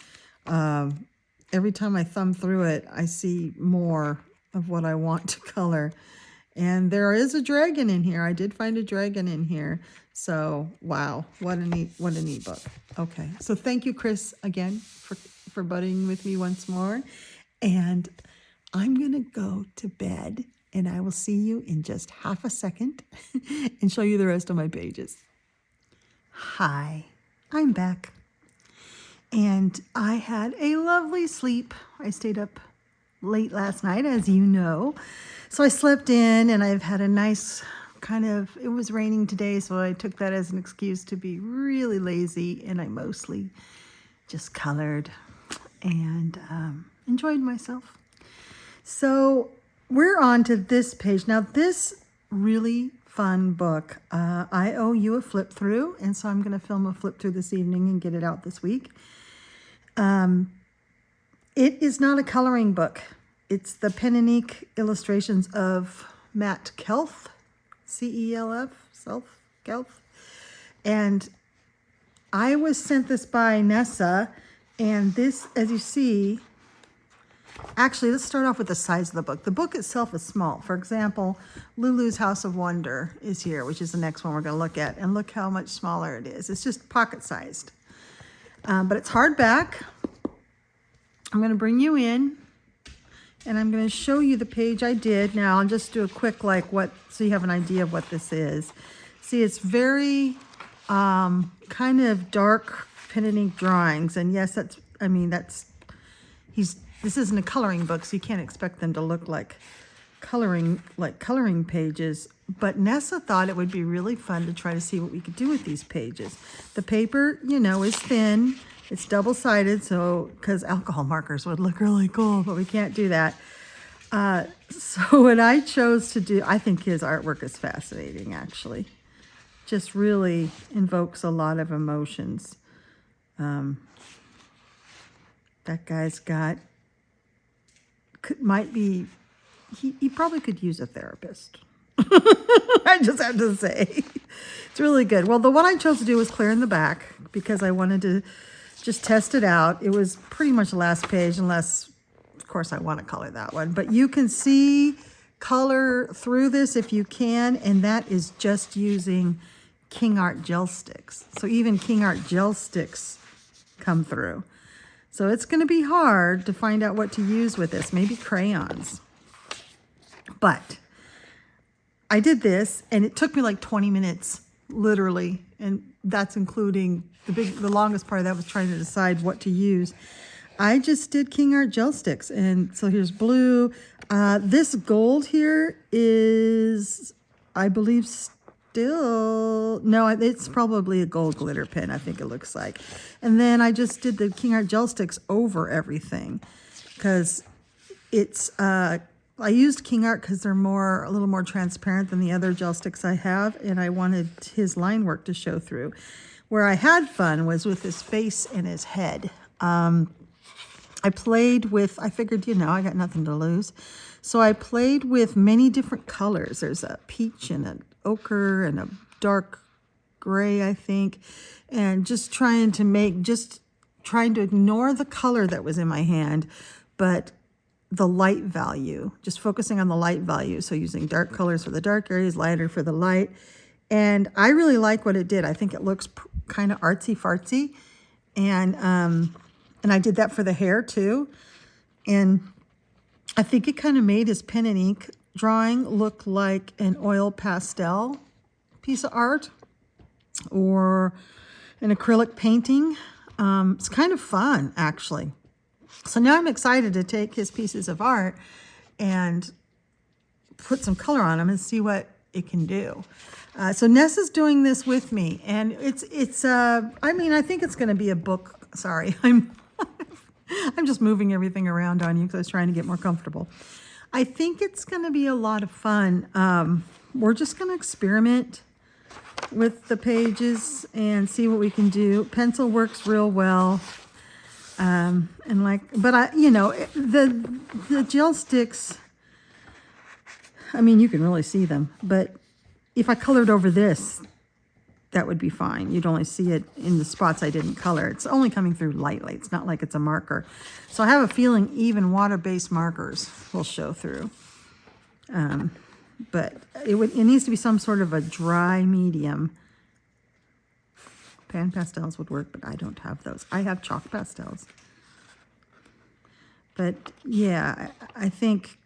Every time I thumb through it, I see more of what I want to color. And there is a dragon in here. I did find a dragon in here. So, wow, what a neat book. Okay, so thank you, Chris, again, for budding with me once more. And I'm going to go to bed, and I will see you in just half a second and show you the rest of my pages. Hi, I'm back. And I had a lovely sleep. I stayed up late last night, as you know. So I slept in, and I've had a nice it was raining today, so I took that as an excuse to be really lazy, and I mostly just colored and enjoyed myself. So we're on to this page. Now, this really fun book, I owe you a flip through, and so I'm going to film a flip through this evening and get it out this week. It is not a coloring book. It's the pen and ink illustrations of Matt Kelf, C-E-L-F, Kelf. And I was sent this by Nessa, and this, as you see, actually, let's start off with the size of the book. The book itself is small. For example, Lulu's House of Wonder is here, which is the next one we're going to look at. And look how much smaller it is. It's just pocket-sized. But it's hardback. I'm going to bring you in, and I'm going to show you the page I did. Now, I'll just do a quick, so you have an idea of what this is. See, it's very kind of dark pen and ink drawings. And yes, this isn't a coloring book, so you can't expect them to look like coloring pages. But Nessa thought it would be really fun to try to see what we could do with these pages. The paper, is thin. It's double-sided, because alcohol markers would look really cool, but we can't do that. So what I chose to do, I think his artwork is fascinating, actually. Just really invokes a lot of emotions. That guy's he probably could use a therapist. I just have to say. It's really good. Well, the one I chose to do was clear in the back because I wanted to just test it out. It was pretty much the last page, unless, of course, I want to color that one. But you can see color through this if you can, and that is just using King Art gel sticks. So even King Art gel sticks come through. So it's going to be hard to find out what to use with this. Maybe crayons. But I did this, and it took me like 20 minutes, literally. And that's including the longest part of that was trying to decide what to use. I just did King Art gel sticks. And so here's blue. This gold here is, I believe, still, no, it's probably a gold glitter pen, I think it looks like. And then I just did the King Art gel sticks over everything because it's, I used King Art because they're a little more transparent than the other gel sticks I have, and I wanted his line work to show through. Where I had fun was with his face and his head. I played with, I figured, I got nothing to lose. So I played with many different colors. There's a peach and an ochre and a dark gray, I think. And just trying to ignore the color that was in my hand, but the light value, just focusing on the light value. So using dark colors for the dark areas, lighter for the light. And I really like what it did. I think it looks kind of artsy-fartsy. And I did that for the hair too. And I think it kind of made his pen and ink drawing look like an oil pastel piece of art or an acrylic painting. It's kind of fun, actually. So now I'm excited to take his pieces of art and put some color on them and see what it can do. So Ness is doing this with me, and I think it's going to be a book. Sorry, I'm just moving everything around on you because I was trying to get more comfortable. I think it's going to be a lot of fun. We're just going to experiment with the pages and see what we can do. Pencil works real well. The gel sticks, you can really see them, but if I colored over this, that would be fine. You'd only see it in the spots I didn't color. It's only coming through lightly. It's not like it's a marker. So I have a feeling even water-based markers will show through. But it needs to be some sort of a dry medium. Pan pastels would work, but I don't have those. I have chalk pastels. But yeah, I think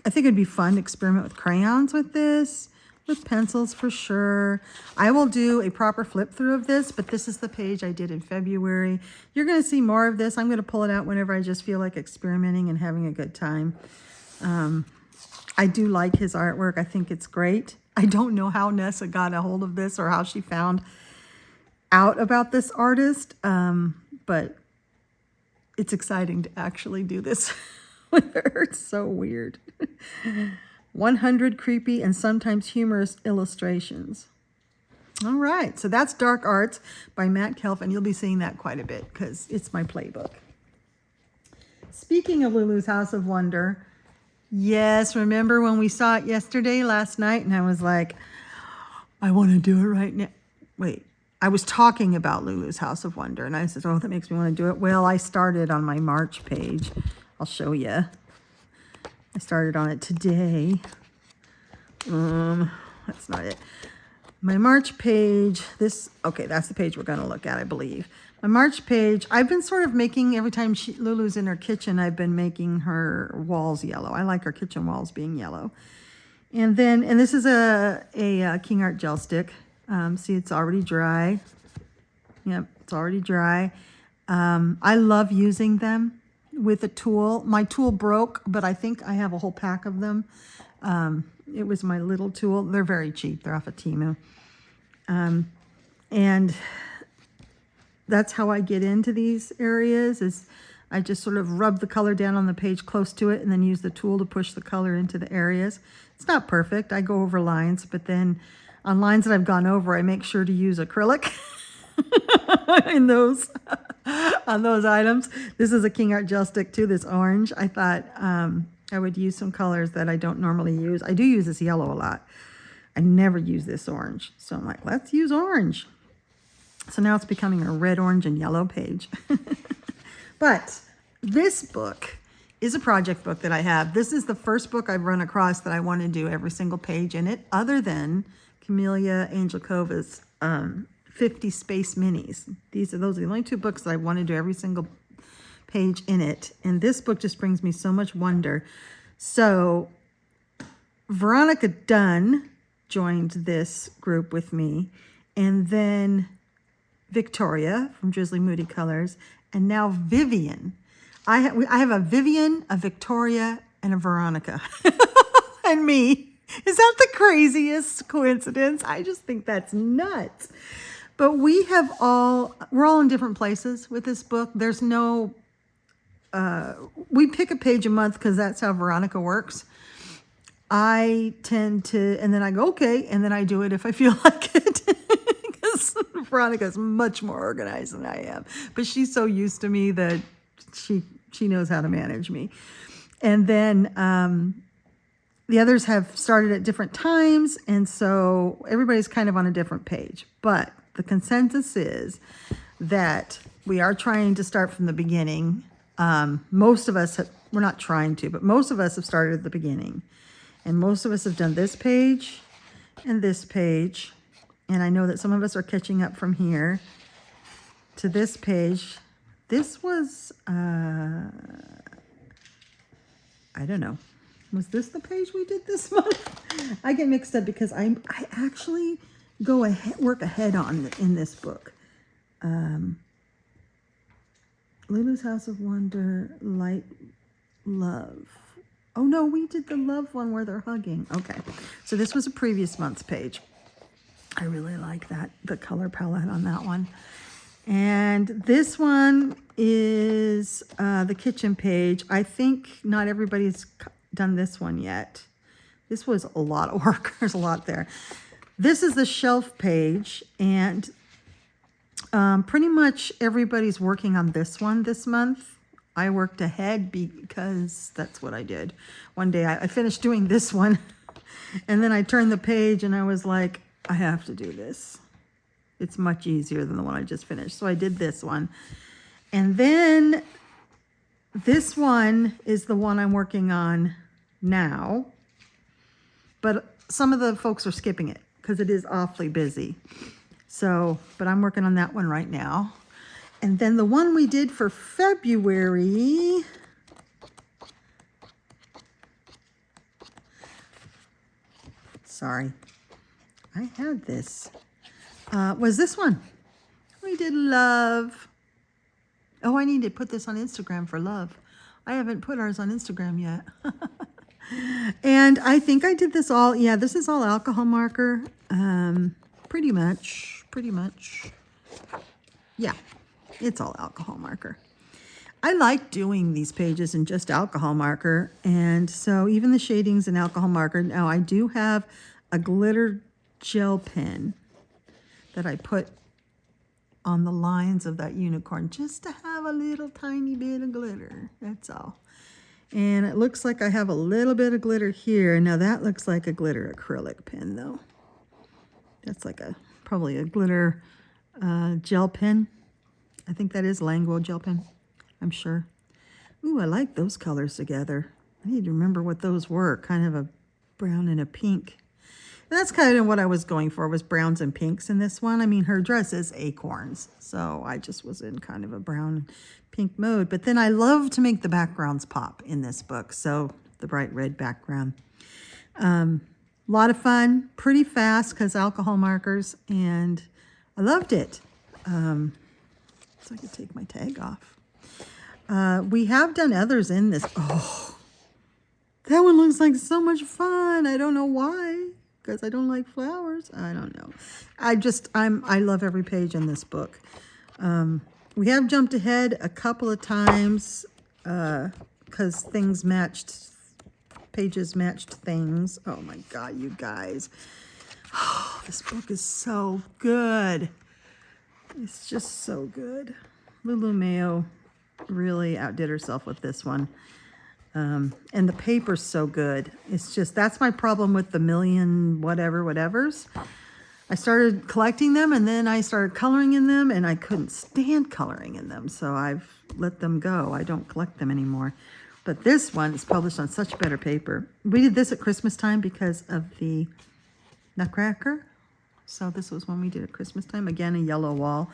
it'd be fun to experiment with crayons with this. With pencils for sure. I will do a proper flip through of this, but this is the page I did in February. You're going to see more of this. I'm going to pull it out whenever I just feel like experimenting and having a good time. I do like his artwork. I think it's great. I don't know how Nessa got a hold of this or how she found out about this artist, but it's exciting to actually do this with her. It's so weird. 100 creepy and sometimes humorous illustrations. All right, so that's Dark Arts by Matt Kelf, and you'll be seeing that quite a bit because it's my playbook. Speaking of Lulu's House of Wonder, yes, remember when we saw it last night, and I was like, I want to do it right now. Wait, I was talking about Lulu's House of Wonder, and I said, oh, that makes me want to do it. Well, I started on my March page. I'll show you. I started on it today. That's not it. My March page, okay, that's the page we're going to look at, I believe. My March page, I've been sort of making, every time Lulu's in her kitchen, I've been making her walls yellow. I like her kitchen walls being yellow. And this is a King Art gel stick. See, it's already dry. Yep, it's already dry. I love using them with a tool. My tool broke, but I think I have a whole pack of them. It was my little tool. They're very cheap. They're off of Temu. And that's how I get into these areas, is I just sort of rub the color down on the page close to it and then use the tool to push the color into the areas. It's not perfect. I go over lines, but then on lines that I've gone over, I make sure to use acrylic in those on those items. This is a King Art gel stick too, this orange. I thought I would use some colors that I don't normally use. I do use this yellow a lot. I never use this orange. So I'm like, let's use orange. So now it's becoming a red, orange, and yellow page. But this book is a project book that I have. This is the first book I've run across that I want to do every single page in it, other than Camellia Angelikova's 50 Space Minis. Those are the only two books that I want to do every single page in it. And this book just brings me so much wonder. So Veronica Dunn joined this group with me, and then Victoria from Drizzly Moody Colors, and now Vivian. I have a Vivian, a Victoria, and a Veronica, and me. Is that the craziest coincidence? I just think that's nuts. But we're all in different places with this book. There's no, we pick a page a month because that's how Veronica works. I tend to, and then I go, okay, and then I do it if I feel like it. Because Veronica's much more organized than I am. But she's so used to me that she knows how to manage me. And then the others have started at different times, and so everybody's kind of on a different page. But the consensus is that we are trying to start from the beginning. Most of us, we're not trying to, but most of us have started at the beginning. And most of us have done this page and this page. And I know that some of us are catching up from here to this page. This was, I don't know. Was this the page we did this month? I get mixed up because I actually go ahead, work ahead in this book. Lulu's House of Wonder, Light Love. Oh no, we did the love one where they're hugging. Okay, so this was a previous month's page. I really like that, the color palette on that one. And this one is the kitchen page. I think not everybody's done this one yet. This was a lot of work. There's a lot there. This is the shelf page, and pretty much everybody's working on this one this month. I worked ahead because that's what I did. One day I finished doing this one, and then I turned the page and I was like, I have to do this. It's much easier than the one I just finished. So I did this one. And then this one is the one I'm working on now. But some of the folks are skipping it because it is awfully busy. So, but I'm working on that one right now. And then the one we did for February, sorry, I had this, was this one. We did love. Oh, I need to put this on Instagram for love. I haven't put ours on Instagram yet. And I think I did this all, yeah, this is all alcohol marker, pretty much. Yeah. It's all alcohol marker. I like doing these pages in just alcohol marker. And so even the shadings in alcohol marker. Now I do have a glitter gel pen that I put on the lines of that unicorn just to have a little tiny bit of glitter. That's all. And it looks like I have a little bit of glitter here. Now that looks like a glitter acrylic pen though. That's like probably a glitter gel pen. I think that is Lango gel pen, I'm sure. Ooh, I like those colors together. I need to remember what those were, kind of a brown and a pink. And that's kind of what I was going for, was browns and pinks in this one. I mean, her dress is acorns, so I just was in kind of a brown pink mode. But then I love to make the backgrounds pop in this book, so the bright red background. A lot of fun, pretty fast because alcohol markers, and I loved it. So I could take my tag off. We have done others in this. Oh, that one looks like so much fun. I don't know why, because I don't like flowers. I don't know. I love every page in this book. We have jumped ahead a couple of times because pages matched things. Oh my God, you guys. Oh, this book is so good. It's just so good. Lulu Mayo really outdid herself with this one. And the paper's so good. It's just, that's my problem with the million whatevers. I started collecting them, and then I started coloring in them, and I couldn't stand coloring in them. So I've let them go. I don't collect them anymore. But this one is published on such better paper. We did this at Christmas time because of the Nutcracker. So this was when we did at Christmas time. Again, a yellow wall.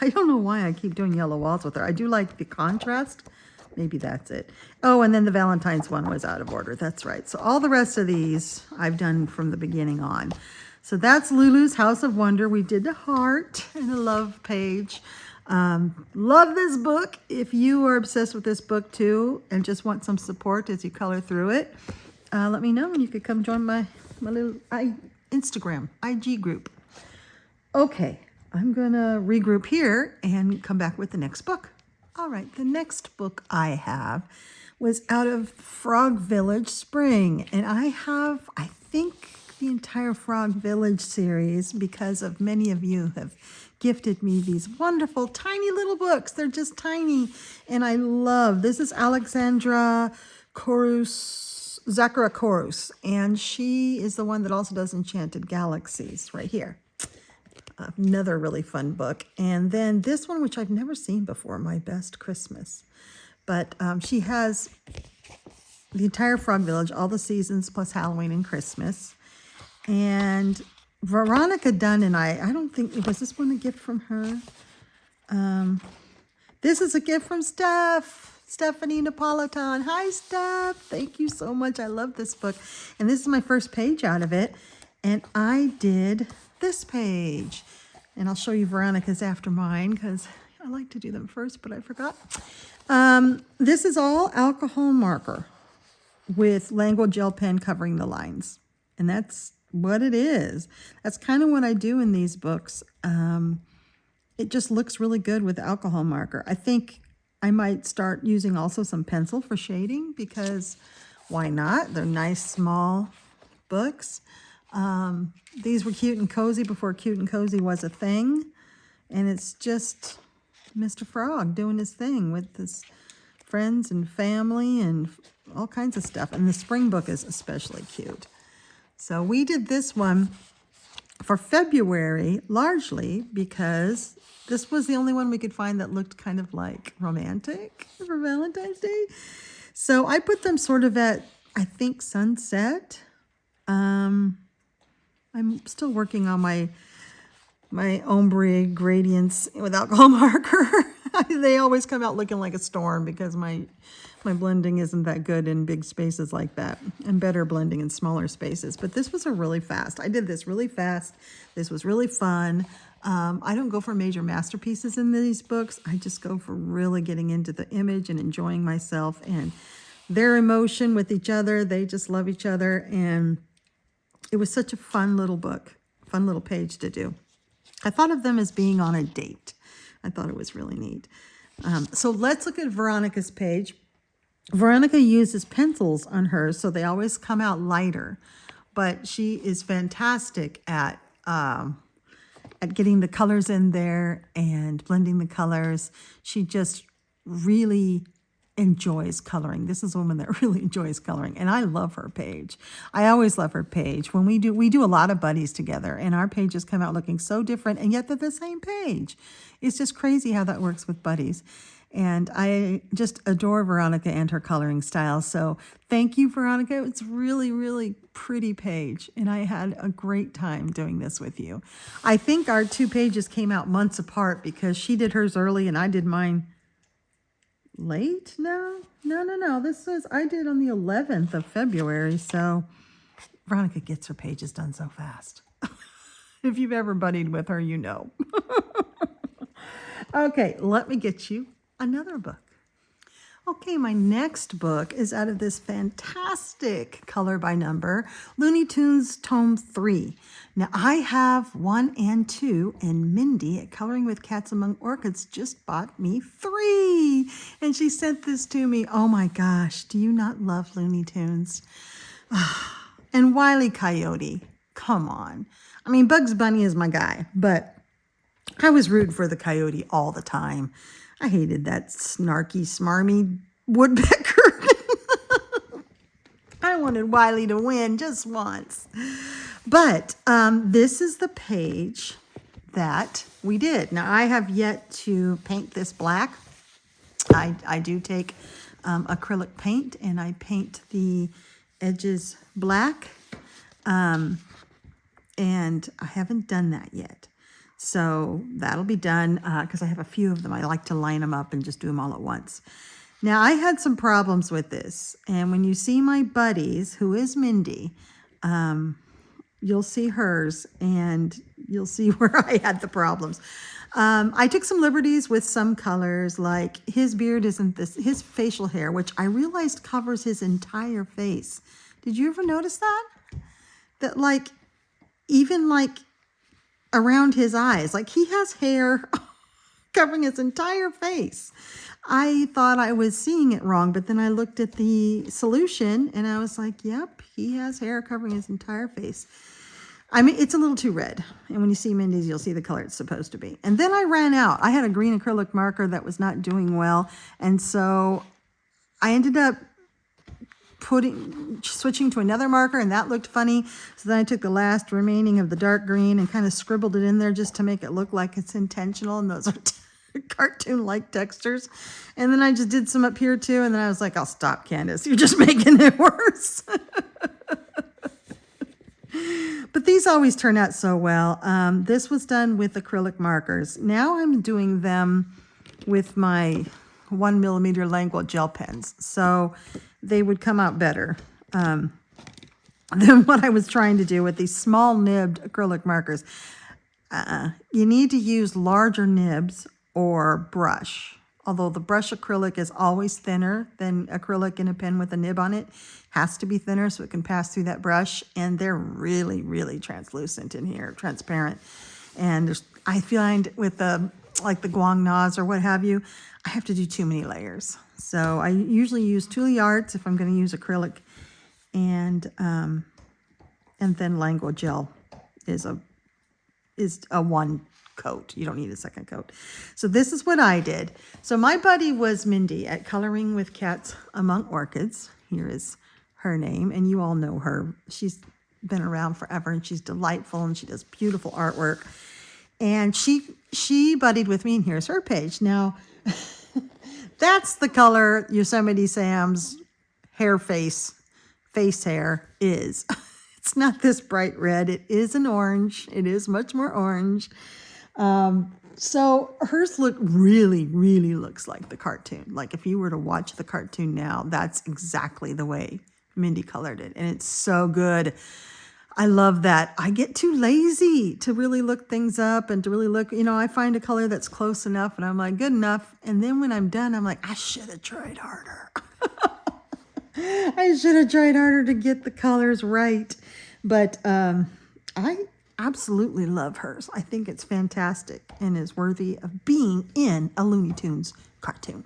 I don't know why I keep doing yellow walls with her. I do like the contrast. Maybe that's it. Oh, and then the Valentine's one was out of order. That's right. So all the rest of these I've done from the beginning on. So that's Lulu's House of Wonder. We did a heart and a love page. Love this book. If you are obsessed with this book too and just want some support as you color through it, let me know and you could come join my little Instagram, IG group. Okay, I'm going to regroup here and come back with the next book. All right, the next book I have was out of Frog Village Spring. And I have, I think, the entire Frog Village series because of many of you have gifted me these wonderful tiny little books. They're just tiny. And I love, this is Alexandra Zachara Korus. And she is the one that also does Enchanted Galaxies right here. Another really fun book. And then this one, which I've never seen before, My Best Christmas. But she has the entire Frog Village, all the seasons, plus Halloween and Christmas. And Veronica Dunn and I don't think, was this one a gift from her? This is a gift from Stephanie Napolitan. Hi, Steph. Thank you so much. I love this book. And this is my first page out of it. And I did this page. And I'll show you Veronica's after mine because I like to do them first, but I forgot. This is all alcohol marker with Language gel pen covering the lines. And that's what it is. That's kind of what I do in these books. It just looks really good with alcohol marker. I think I might start using also some pencil for shading because why not? They're nice small books. These were Cute and Cozy before Cute and Cozy was a thing. And it's just Mr. Frog doing his thing with his friends and family and all kinds of stuff. And the spring book is especially cute. So we did this one for February largely because this was the only one we could find that looked kind of like romantic for Valentine's Day. So I put them sort of at, I think, sunset. I'm still working on my ombre gradients with alcohol marker. They always come out looking like a storm because my blending isn't that good in big spaces like that and better blending in smaller spaces. But this was a really fast. I did this really fast. This was really fun. I don't go for major masterpieces in these books. I just go for really getting into the image and enjoying myself and their emotion with each other. They just love each other. And it was such a fun little book, fun little page to do. I thought of them as being on a date. I thought it was really neat. So let's look at Veronica's page. Veronica uses pencils on hers, so they always come out lighter. But she is fantastic at getting the colors in there and blending the colors. She just really enjoys coloring. This is a woman that really enjoys coloring, and I love her page. I always love her page. When we do a lot of buddies together, and our pages come out looking so different, and yet they're the same page. It's just crazy how that works with buddies. And I just adore Veronica and her coloring style. So thank you, Veronica. It's really, really pretty page, and I had a great time doing this with you. I think our two pages came out months apart because she did hers early and I did mine late? No. This says I did on the 11th of February. So Veronica gets her pages done so fast. If you've ever buddied with her, you know. Okay, let me get you another book. Okay, my next book is out of this fantastic color by number, Looney Tunes Tome 3. Now, I have 1 and 2, and Mindy at Coloring with Cats Among Orchids just bought me 3. And she sent this to me. Oh my gosh, do you not love Looney Tunes? And Wile E. Coyote, come on. I mean, Bugs Bunny is my guy, but I was rooting for the coyote all the time. I hated that snarky, smarmy woodpecker. wanted Wiley to win just once. But this is the page that we did. Now, I have yet to paint this black. I do take acrylic paint and I paint the edges black. And I haven't done that yet. So that'll be done because I have a few of them. I like to line them up and just do them all at once. Now, I had some problems with this. And when you see my buddies, who is Mindy, you'll see hers and you'll see where I had the problems. I took some liberties with some colors, like his beard isn't this, his facial hair, which I realized covers his entire face. Did you ever notice that? That like, even like around his eyes, like he has hair covering his entire face. I thought I was seeing it wrong, but then I looked at the solution and I was like, yep, he has hair covering his entire face. I mean, it's a little too red. And when you see Mindy's, you'll see the color it's supposed to be. And then I ran out. I had a green acrylic marker that was not doing well. And so I ended up switching to another marker, and that looked funny. So then I took the last remaining of the dark green and kind of scribbled it in there just to make it look like it's intentional. And those are cartoon-like textures. And then I just did some up here too. And then I was like, I'll stop, Candice. You're just making it worse. But these always turn out so well. This was done with acrylic markers. Now I'm doing them with my 1mm language gel pens. So they would come out better than what I was trying to do with these small nibbed acrylic markers. You need to use larger nibs or brush. Although the brush acrylic is always thinner than acrylic in a pen with a nib on it. Has to be thinner so it can pass through that brush. And they're really, really translucent in here, transparent. And I find with the like the Guang Nas or what have you, I have to do too many layers. So I usually use Tule Arts if I'm going to use acrylic, and then Language Gel is a one coat. You don't need a second coat. So this is what I did. So my buddy was Mindy at Coloring with Cats Among Orchids. Here is her name, and you all know her. She's been around forever, and she's delightful, and she does beautiful artwork. And she buddied with me, and here's her page. Now, that's the color Yosemite Sam's face hair is. It's not this bright red. It is an orange. It is much more orange. So hers really looks like the cartoon. Like if you were to watch the cartoon now, that's exactly the way Mindy colored it. And it's so good. I love that. I get too lazy to really look things up and to really look, I find a color that's close enough and I'm like, good enough. And then when I'm done, I'm like, I should have tried harder. I should have tried harder to get the colors right. But I absolutely love hers. I think it's fantastic and is worthy of being in a Looney Tunes cartoon.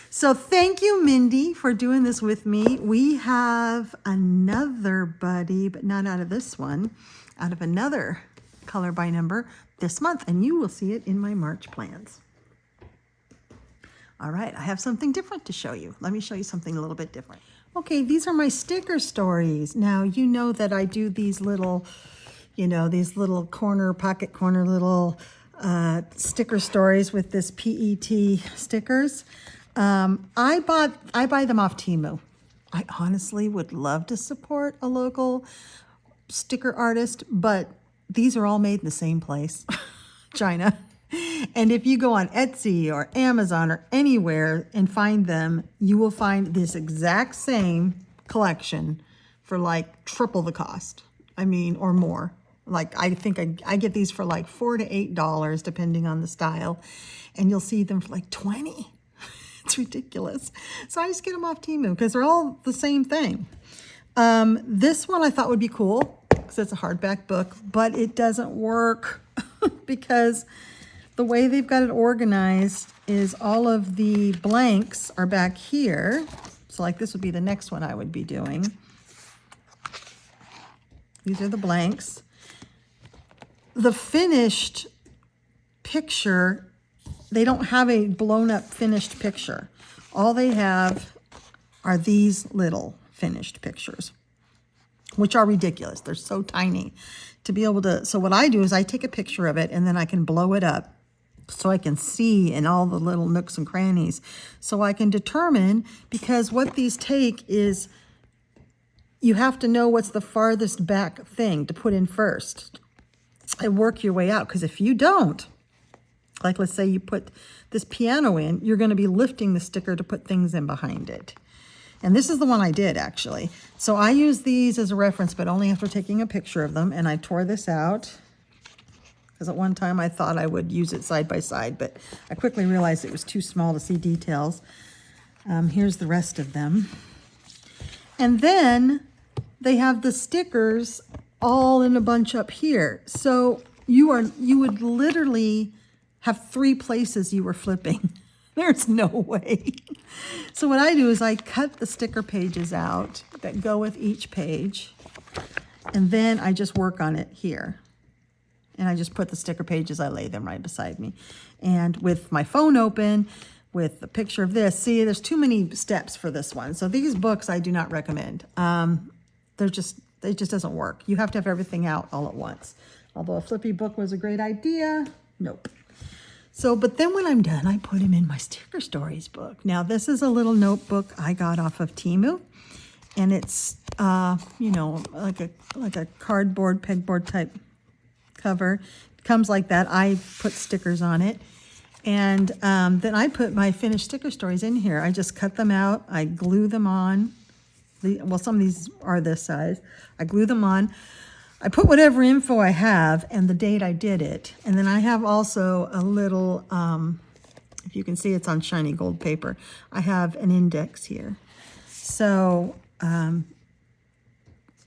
So thank you, Mindy, for doing this with me. We have another buddy, but not out of this one, out of another color by number this month, and you will see it in my March plans. All right, I have something different to show you. Let me show you something a little bit different. Okay, these are my sticker stories. Now, you know that I do these little, these little pocket corner little sticker stories with this PET stickers. I buy them off Temu. I honestly would love to support a local sticker artist, but these are all made in the same place, China. And if you go on Etsy or Amazon or anywhere and find them, you will find this exact same collection for like triple the cost. I mean, or more. Like I think I get these for like $4 to $8 depending on the style, and you'll see them for like $20. It's ridiculous. So I just get them off Temu because they're all the same thing. This one I thought would be cool because it's a hardback book, but it doesn't work because the way they've got it organized is all of the blanks are back here. So like this would be the next one I would be doing. These are the blanks. The finished picture, they don't have a blown up finished picture. All they have are these little finished pictures, which are ridiculous. They're so tiny to be able to. So what I do is I take a picture of it and then I can blow it up so I can see in all the little nooks and crannies. So I can determine, because what these take is you have to know what's the farthest back thing to put in first and work your way out. Because if you don't, like let's say you put this piano in, you're going to be lifting the sticker to put things in behind it. And this is the one I did, actually. So I use these as a reference, but only after taking a picture of them. And I tore this out because at one time I thought I would use it side by side, but I quickly realized it was too small to see details. Here's the rest of them. And then they have the stickers all in a bunch up here. So you would literally have 3 places you were flipping. There's no way. So what I do is I cut the sticker pages out that go with each page, and then I just work on it here. And I just put the sticker pages, I lay them right beside me. And with my phone open, with the picture of this, see, there's too many steps for this one. So these books I do not recommend. It just doesn't work. You have to have everything out all at once. Although a flippy book was a great idea, nope. So, but then when I'm done, I put them in my sticker stories book. Now, this is a little notebook I got off of Temu, and it's, you know, like a cardboard, pegboard type cover. It comes like that. I put stickers on it, and then I put my finished sticker stories in here. I just cut them out. I glue them on. Well, some of these are this size. I glue them on. I put whatever info I have and the date I did it. And then I have also a little, if you can see, it's on shiny gold paper. I have an index here. So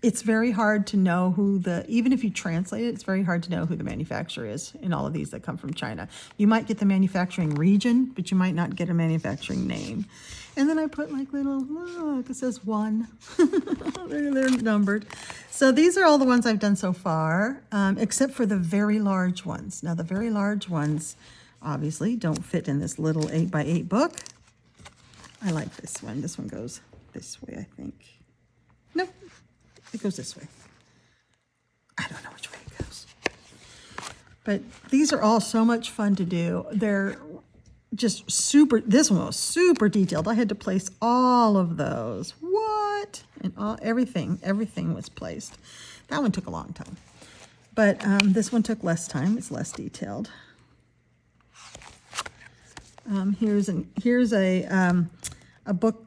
it's very hard to know who even if you translate it, it's very hard to know who the manufacturer is in all of these that come from China. You might get the manufacturing region, but you might not get a manufacturing name. And then I put like little, look, it says 1. they're numbered. So these are all the ones I've done so far, except for the very large ones. Now the very large ones obviously don't fit in this little 8x8 book. I like this one. This one goes this way, I think. Nope, it goes this way. I don't know which way it goes. But these are all so much fun to do. They're just super, this one was super detailed. I had to place all of those. What? And everything was placed. That one took a long time. But this one took less time. It's less detailed. Here's a book.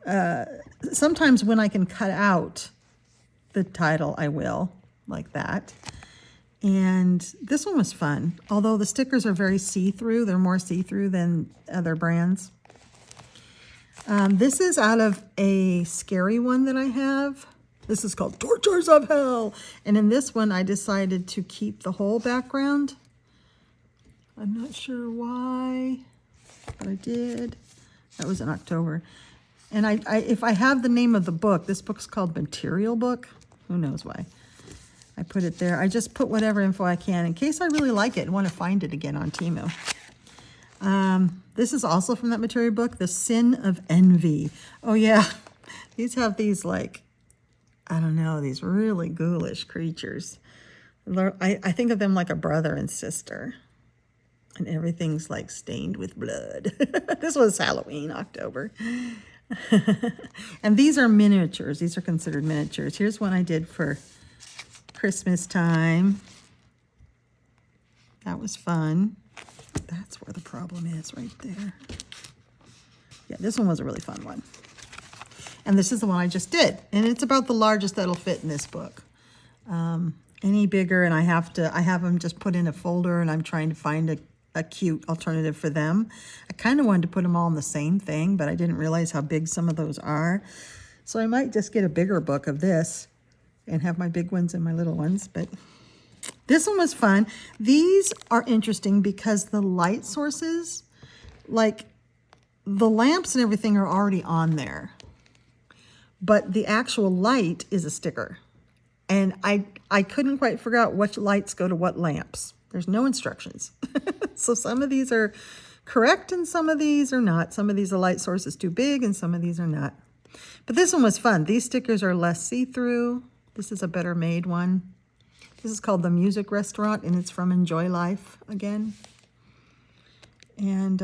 Sometimes when I can cut out the title, I will, like that. And this one was fun, although the stickers are very see-through. They're more see-through than other brands. This is out of a scary one that I have. This is called Tortures of Hell. And in this one, I decided to keep the whole background. I'm not sure why, but I did. That was in October. And if I have the name of the book, this book's called Material Book. Who knows why? I put it there. I just put whatever info I can in case I really like it and want to find it again on Temu. This is also from that material book, The Sin of Envy. Oh yeah, these have these like, I don't know, these really ghoulish creatures. I think of them like a brother and sister. And everything's like stained with blood. This was Halloween, October. And these are miniatures. These are considered miniatures. Here's one I did for Christmas time. That was fun. That's where the problem is, right there. Yeah, this one was a really fun one. And this is the one I just did. And it's about the largest that'll fit in this book. Any bigger, and I have them just put in a folder, and I'm trying to find a cute alternative for them. I kind of wanted to put them all in the same thing, but I didn't realize how big some of those are. So I might just get a bigger book of this and have my big ones and my little ones. But this one was fun. These are interesting because the light sources, like the lamps and everything, are already on there. But the actual light is a sticker. And I couldn't quite figure out which lights go to what lamps. There's no instructions. So some of these are correct and some of these are not. Some of these, the light source is too big and some of these are not. But this one was fun. These stickers are less see-through. This is a better made one. This is called The Music Restaurant, and it's from Enjoy Life again. And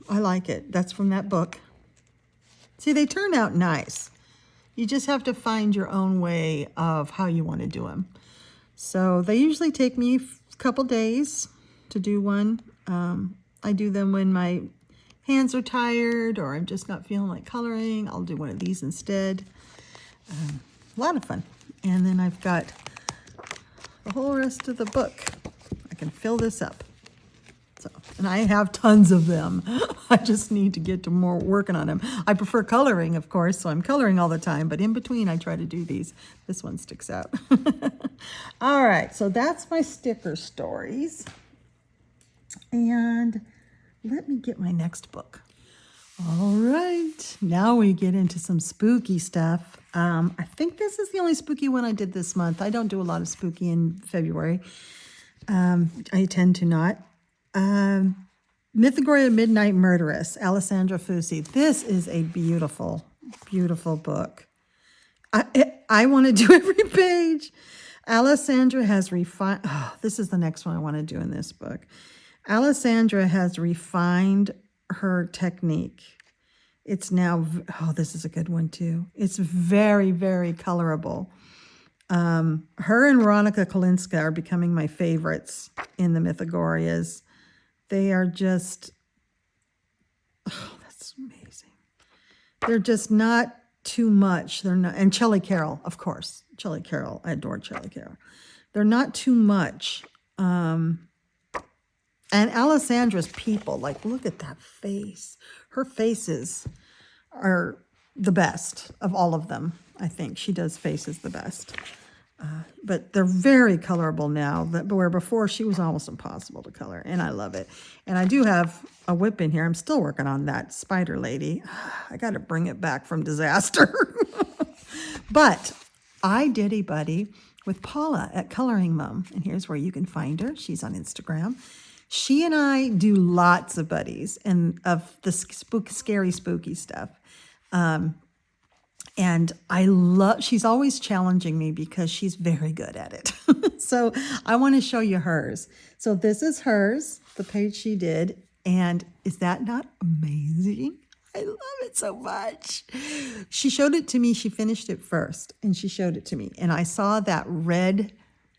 I like it. That's from that book. See, they turn out nice. You just have to find your own way of how you want to do them. So they usually take me a couple days to do one. I do them when my hands are tired or I'm just not feeling like coloring. I'll do one of these instead. A lot of fun. And then I've got the whole rest of the book. I can fill this up. So, and I have tons of them. I just need to get to more working on them. I prefer coloring, of course, so I'm coloring all the time, but in between I try to do these. This one sticks out. All right, so that's my sticker stories. And let me get my next book. All right, now we get into some spooky stuff. I think this is the only spooky one I did this month. I don't do a lot of spooky in February. I tend to not. Mythagoria Midnight Murderess, Alessandra Fusi. This is a beautiful, beautiful book. I want to do every page. Alessandra has refined. Oh, this is the next one I want to do in this book. Alessandra has refined her technique. It's now, oh, this is a good one too. It's very, very colorable. Her and Veronica Kolinska are becoming my favorites in the Mythagorias. They are just, oh, that's amazing. They're just not too much. They're not, and Shelley Carroll, of course. Shelley Carroll, I adore Shelley Carroll. They're not too much. And Alessandra's people, like, look at that face. Her faces are the best of all of them. I think she does faces the best. But they're very colorable now, where before she was almost impossible to color, and I love it. And I do have a whip in here. I'm still working on that spider lady. I got to bring it back from disaster. But I did a buddy with Paula at Coloring Mom, and here's where you can find her. She's on Instagram. She and I do lots of buddies and of the scary, spooky stuff. And I love, she's always challenging me because she's very good at it. So I want to show you hers. So this is hers, the page she did. And is that not amazing? I love it so much. She showed it to me. She finished it first and she showed it to me. And I saw that red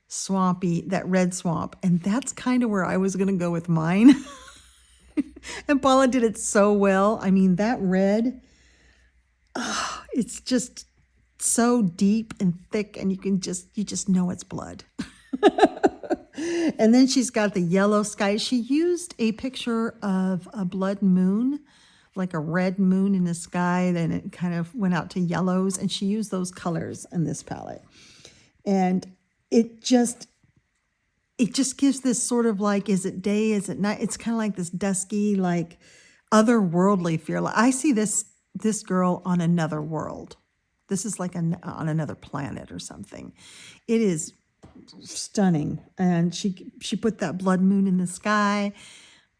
swamp. And that's kind of where I was going to go with mine. And Paula did it so well. I mean, that red, oh, it's just so deep and thick, and you just know it's blood. And then she's got the yellow sky. She used a picture of a blood moon, like a red moon in the sky. Then it kind of went out to yellows, and she used those colors in this palette. And it just gives this sort of like, is it day, is it night? It's kind of like this dusky, like otherworldly feel. I see this girl on another world. This is like on another planet or something. It is stunning. And she put that blood moon in the sky.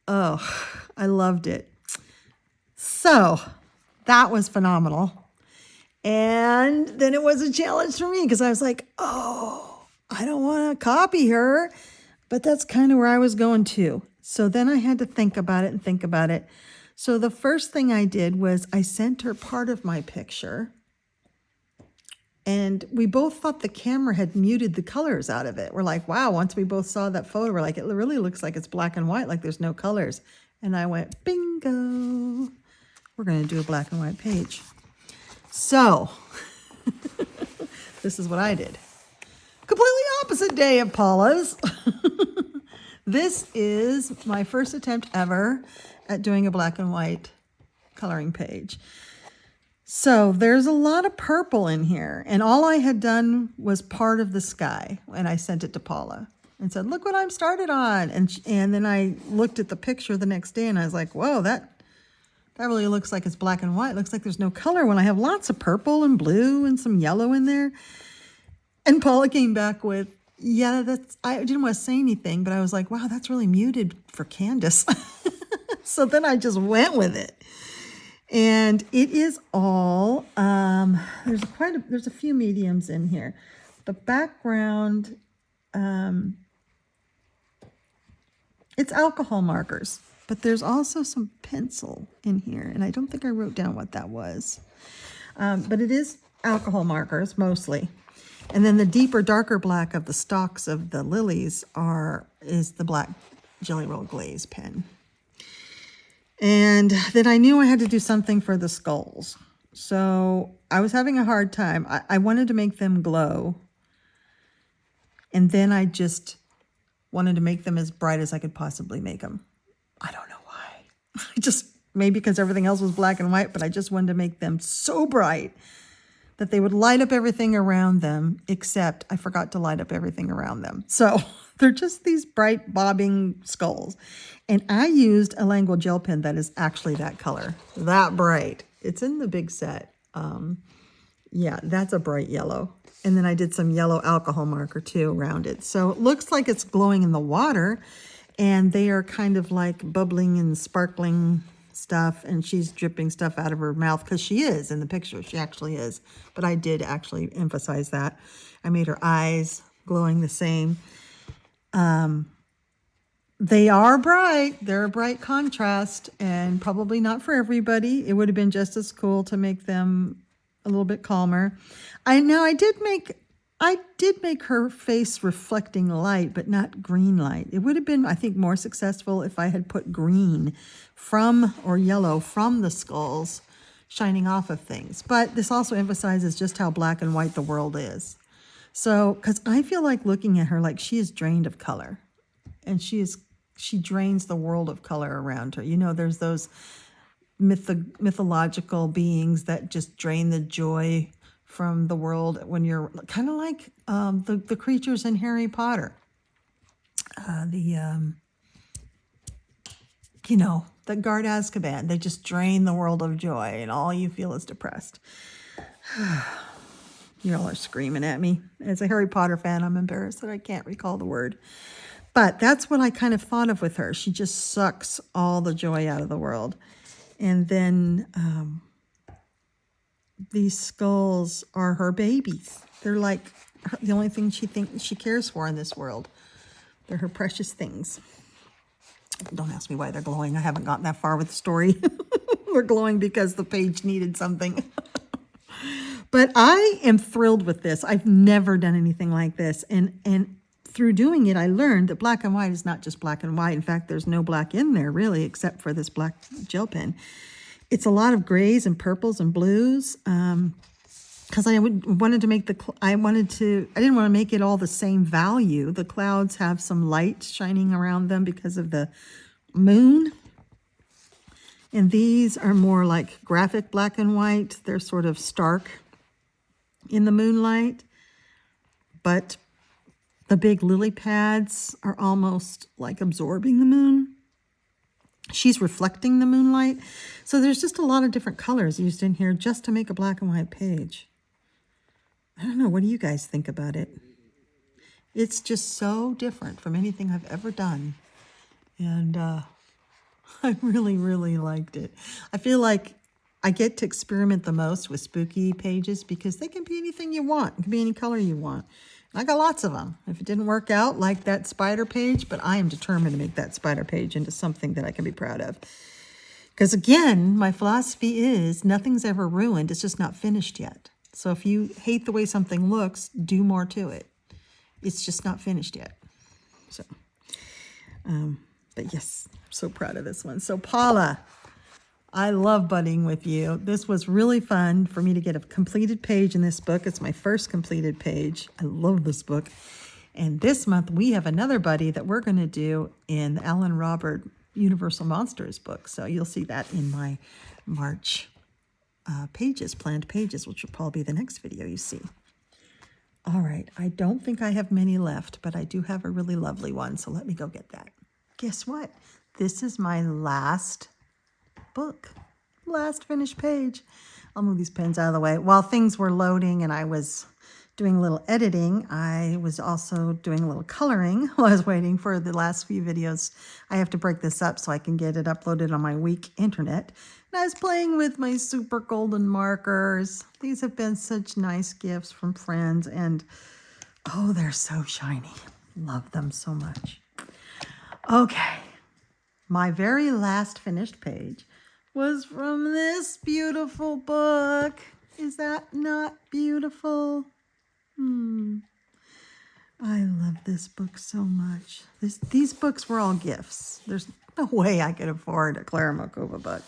Oh, I loved it. So that was phenomenal. And then it was a challenge for me because I was like, oh, I don't want to copy her. But that's kind of where I was going too. So then I had to think about it. So the first thing I did was I sent her part of my picture. And we both thought the camera had muted the colors out of it. We're like, wow, once we both saw that photo, we're like, it really looks like it's black and white, like there's no colors. And I went, bingo. We're going to do a black and white page. So this is what I did. Completely opposite day of Paula's. This is my first attempt ever at doing a black and white coloring page. So there's a lot of purple in here, and all I had done was part of the sky, and I sent it to Paula and said, look what I'm started on. And then I looked at the picture the next day and I was like, whoa, that really looks like it's black and white. It looks like there's no color when I have lots of purple and blue and some yellow in there. And Paula came back with, yeah, I didn't want to say anything, but I was like, wow, that's really muted for Candice. So then I just went with it. And it is all, there's a few mediums in here. The background, it's alcohol markers, but there's also some pencil in here. And I don't think I wrote down what that was. But it is alcohol markers mostly. And then the deeper, darker black of the stalks of the lilies is the black Jelly Roll Glaze pen. And then I knew I had to do something for the skulls. So I was having a hard time. I wanted to make them glow. And then I just wanted to make them as bright as I could possibly make them. I don't know why. Maybe because everything else was black and white, but I just wanted to make them so bright that they would light up everything around them, except I forgot to light up everything around them. So they're just these bright bobbing skulls. And I used a Language gel pen that is actually that color, that bright. It's in the big set. Yeah, that's a bright yellow. And then I did some yellow alcohol marker too around it. So it looks like it's glowing in the water, and they are kind of like bubbling and sparkling stuff, and she's dripping stuff out of her mouth, because she is in the picture. She actually is. But I did actually emphasize that. I made her eyes glowing the same. They are bright. They're a bright contrast, and probably not for everybody. It would have been just as cool to make them a little bit calmer. I did make her face reflecting light, but not green light. It would have been, I think, more successful if I had put green or yellow from the skulls shining off of things. But this also emphasizes just how black and white the world is. So, because I feel like looking at her like she is drained of color, and she drains the world of color around her. You know, there's those mythological beings that just drain the joy from the world when you're kind of like the creatures in Harry Potter. The guard Azkaban, they just drain the world of joy, and all you feel is depressed. You all are screaming at me. As a Harry Potter fan, I'm embarrassed that I can't recall the word. But that's what I kind of thought of with her. She just sucks all the joy out of the world. And then these skulls are her babies. They're like the only thing she thinks she cares for in this world. They're her precious things. Don't ask me why they're glowing. I haven't gotten that far with the story. They're glowing because the page needed something. But I am thrilled with this. I've never done anything like this. And through doing it, I learned that black and white is not just black and white. In fact, there's no black in there, really, except for this black gel pen. It's a lot of grays and purples and blues. Because I wanted to make I didn't want to make it all the same value. The clouds have some light shining around them because of the moon. And these are more like graphic black and white. They're sort of stark in the moonlight. But the big lily pads are almost like absorbing the moon. She's reflecting the moonlight. So there's just a lot of different colors used in here just to make a black and white page. I don't know. What do you guys think about it? It's just so different from anything I've ever done. And I really, really liked it. I feel like I get to experiment the most with spooky pages because they can be anything you want. It can be any color you want. And I got lots of them. If it didn't work out, like that spider page, but I am determined to make that spider page into something that I can be proud of. Because again, my philosophy is nothing's ever ruined. It's just not finished yet. So if you hate the way something looks, do more to it. It's just not finished yet. So, but yes, I'm so proud of this one. So Paula, I love budding with you. This was really fun for me to get a completed page in this book. It's my first completed page. I love this book. And this month we have another buddy that we're going to do in the Alan Robert Universal Monsters book. So you'll see that in my March planned pages, which will probably be the next video you see. All right, I don't think I have many left, but I do have a really lovely one, so let me go get that. Guess what? This is my last book, last finished page. I'll move these pens out of the way. While things were loading and I was doing a little editing. I was also doing a little coloring while I was waiting for the last few videos. I have to break this up so I can get it uploaded on my weak internet. And I was playing with my super golden markers. These have been such nice gifts from friends, and oh, they're so shiny. Love them so much. Okay, my very last finished page was from this beautiful book. Is that not beautiful? I love this book so much. These books were all gifts. There's no way I could afford a Clara Markova book.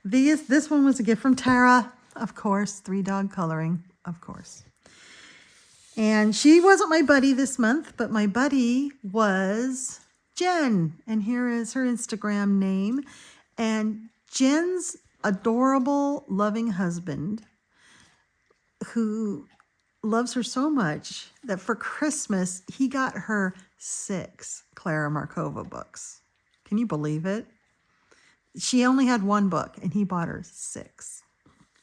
This one was a gift from Tara, of course. 3-dog coloring, of course. And she wasn't my buddy this month, but my buddy was Jen. And here is her Instagram name. And Jen's adorable, loving husband, who loves her so much that for Christmas, he got her 6 Clara Markova books. Can you believe it? She only had 1 book, and he bought her 6.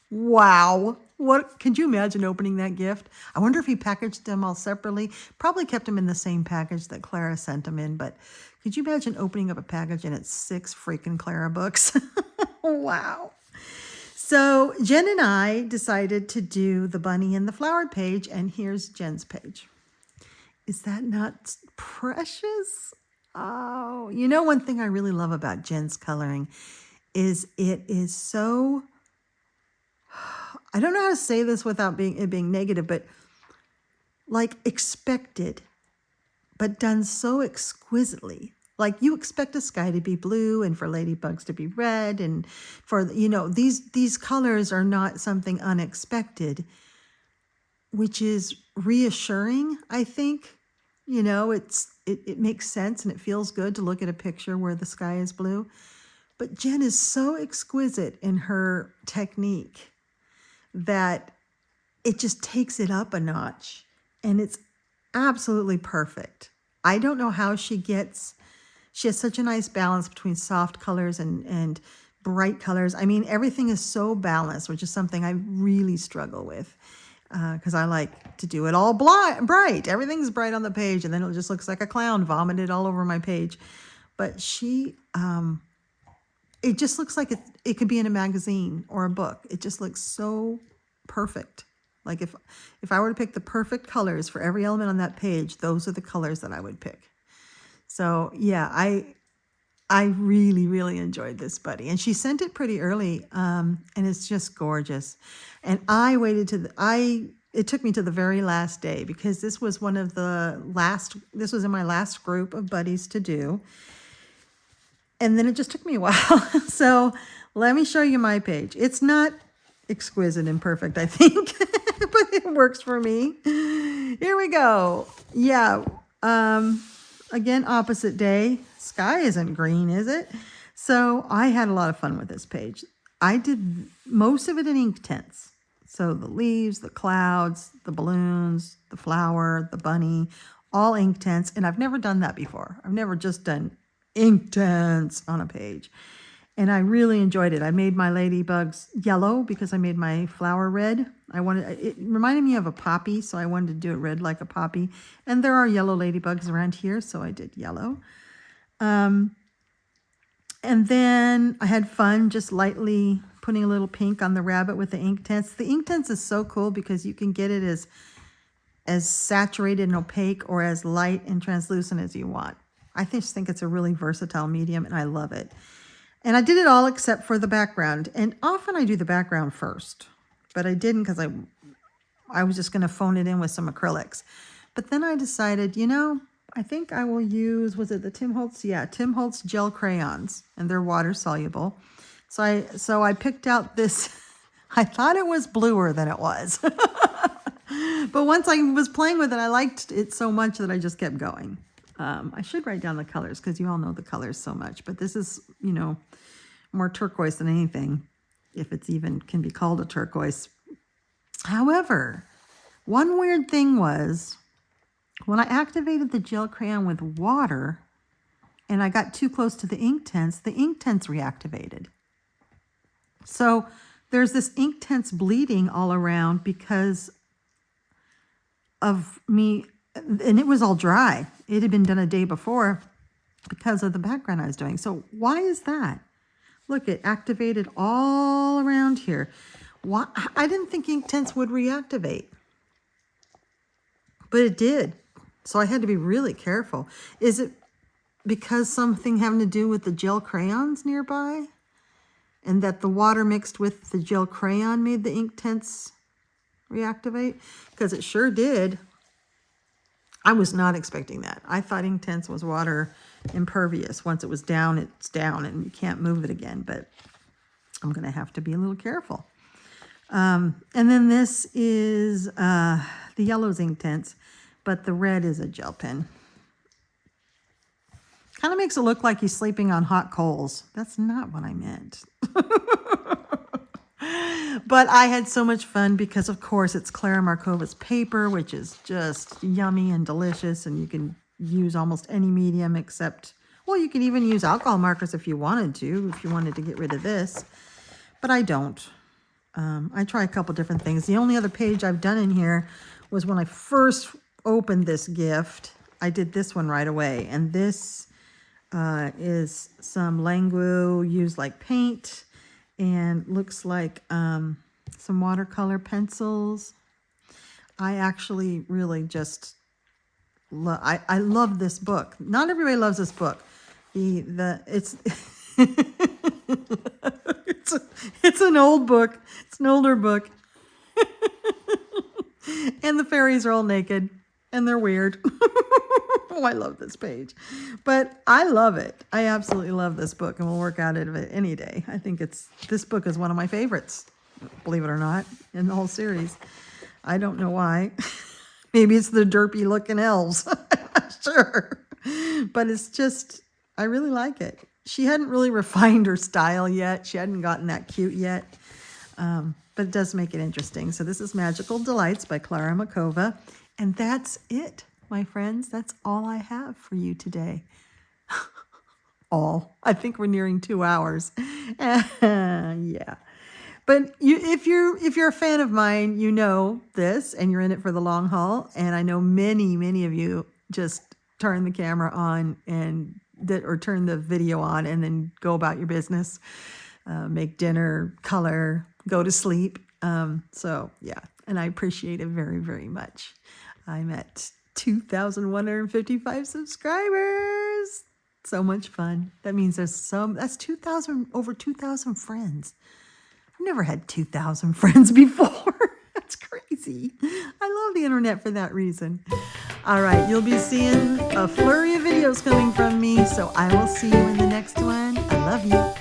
Wow. What, could you imagine opening that gift? I wonder if he packaged them all separately. Probably kept them in the same package that Clara sent them in, but could you imagine opening up a package and it's 6 freaking Clara books? Wow. So Jen and I decided to do the bunny and the flower page, and here's Jen's page. Is that not precious? Oh, you know, one thing I really love about Jen's coloring is it is so, I don't know how to say this without it being negative, but like expected, but done so exquisitely. Like you expect a sky to be blue and for ladybugs to be red, and for, you know, these colors are not something unexpected, which is reassuring, I think. You know, it makes sense and it feels good to look at a picture where the sky is blue. But Jen is so exquisite in her technique that it just takes it up a notch, and it's absolutely perfect. I don't know how she has such a nice balance between soft colors and bright colors. I mean, everything is so balanced, which is something I really struggle with, because I like to do it all bright. Everything's bright on the page, and then it just looks like a clown vomited all over my page. But she, it just looks like it could be in a magazine or a book. It just looks so perfect. Like if I were to pick the perfect colors for every element on that page, those are the colors that I would pick. So yeah, I really, really enjoyed this buddy. And she sent it pretty early, and it's just gorgeous. And I waited it took me to the very last day, because this was this was in my last group of buddies to do. And then it just took me a while. So let me show you my page. It's not exquisite and perfect, I think, but it works for me. Here we go. Yeah. Again, opposite day. Sky isn't green, is it? So I had a lot of fun with this page. I did most of it in ink tints. So the leaves, the clouds, the balloons, the flower, the bunny, all ink tints. And I've never done that before. I've never just done ink tints on a page. And I really enjoyed it. I made my ladybugs yellow because I made my flower red. It reminded me of a poppy, so I wanted to do it red like a poppy. And there are yellow ladybugs around here, so I did yellow. And then I had fun just lightly putting a little pink on the rabbit with the ink tints. The ink tints is so cool because you can get it as saturated and opaque or as light and translucent as you want. I just think it's a really versatile medium, and I love it. And I did it all except for the background. And often I do the background first, but I didn't because I was just going to phone it in with some acrylics. But then I decided, you know, I think I will use, was it the Tim Holtz? Yeah, Tim Holtz gel crayons, and they're water soluble. So I picked out this, I thought it was bluer than it was. But once I was playing with it, I liked it so much that I just kept going. I should write down the colors because you all know the colors so much. But this is, you know, more turquoise than anything, if it's even can be called a turquoise. However, one weird thing was when I activated the gel crayon with water and I got too close to the ink tints reactivated. So there's this ink tints bleeding all around because of me, and it was all dry. It had been done a day before because of the background I was doing. So why is that? Look, it activated all around here. Why? I didn't think ink tints would reactivate, but it did. So I had to be really careful. Is it because something having to do with the gel crayons nearby? And that the water mixed with the gel crayon made the ink tints reactivate? Because it sure did. I was not expecting that. I thought ink tints was water impervious. Once it was down, it's down and you can't move it again. But I'm going to have to be a little careful. And then this is the yellow's ink tints, but the red is a gel pen. Kind of makes it look like he's sleeping on hot coals. That's not what I meant. But I had so much fun because, of course, it's Clara Markova's paper, which is just yummy and delicious. And you can use almost any medium except, well, you can even use alcohol markers if you wanted to get rid of this. But I don't. I try a couple different things. The only other page I've done in here was when I first opened this gift. I did this one right away. And this is some Langu used like paint. And looks like some watercolor pencils. I actually really just I love this book. Not everybody loves this book. It's it's an old book. It's an older book. And the fairies are all naked and they're weird. Oh, I love this page. But I love it. I absolutely love this book and we'll work out of it any day. I think this book is one of my favorites, believe it or not, in the whole series. I don't know why. Maybe it's the derpy looking elves. I'm not sure. But it's just, I really like it. She hadn't really refined her style yet. She hadn't gotten that cute yet. But it does make it interesting. So this is Magical Delights by Clara Markova. And that's it, my friends. That's all I have for you today. All. I think we're nearing 2 hours. Yeah. But if you're a fan of mine, you know this, and you're in it for the long haul. And I know many of you just turn the camera on or turn the video on and then go about your business, make dinner, color, go to sleep. So yeah, and I appreciate it very, very much. I'm at 2,155 subscribers. So much fun. That means that's over 2,000 friends. I've never had 2,000 friends before. That's crazy. I love the internet for that reason. All right, you'll be seeing a flurry of videos coming from me, so I will see you in the next one. I love you.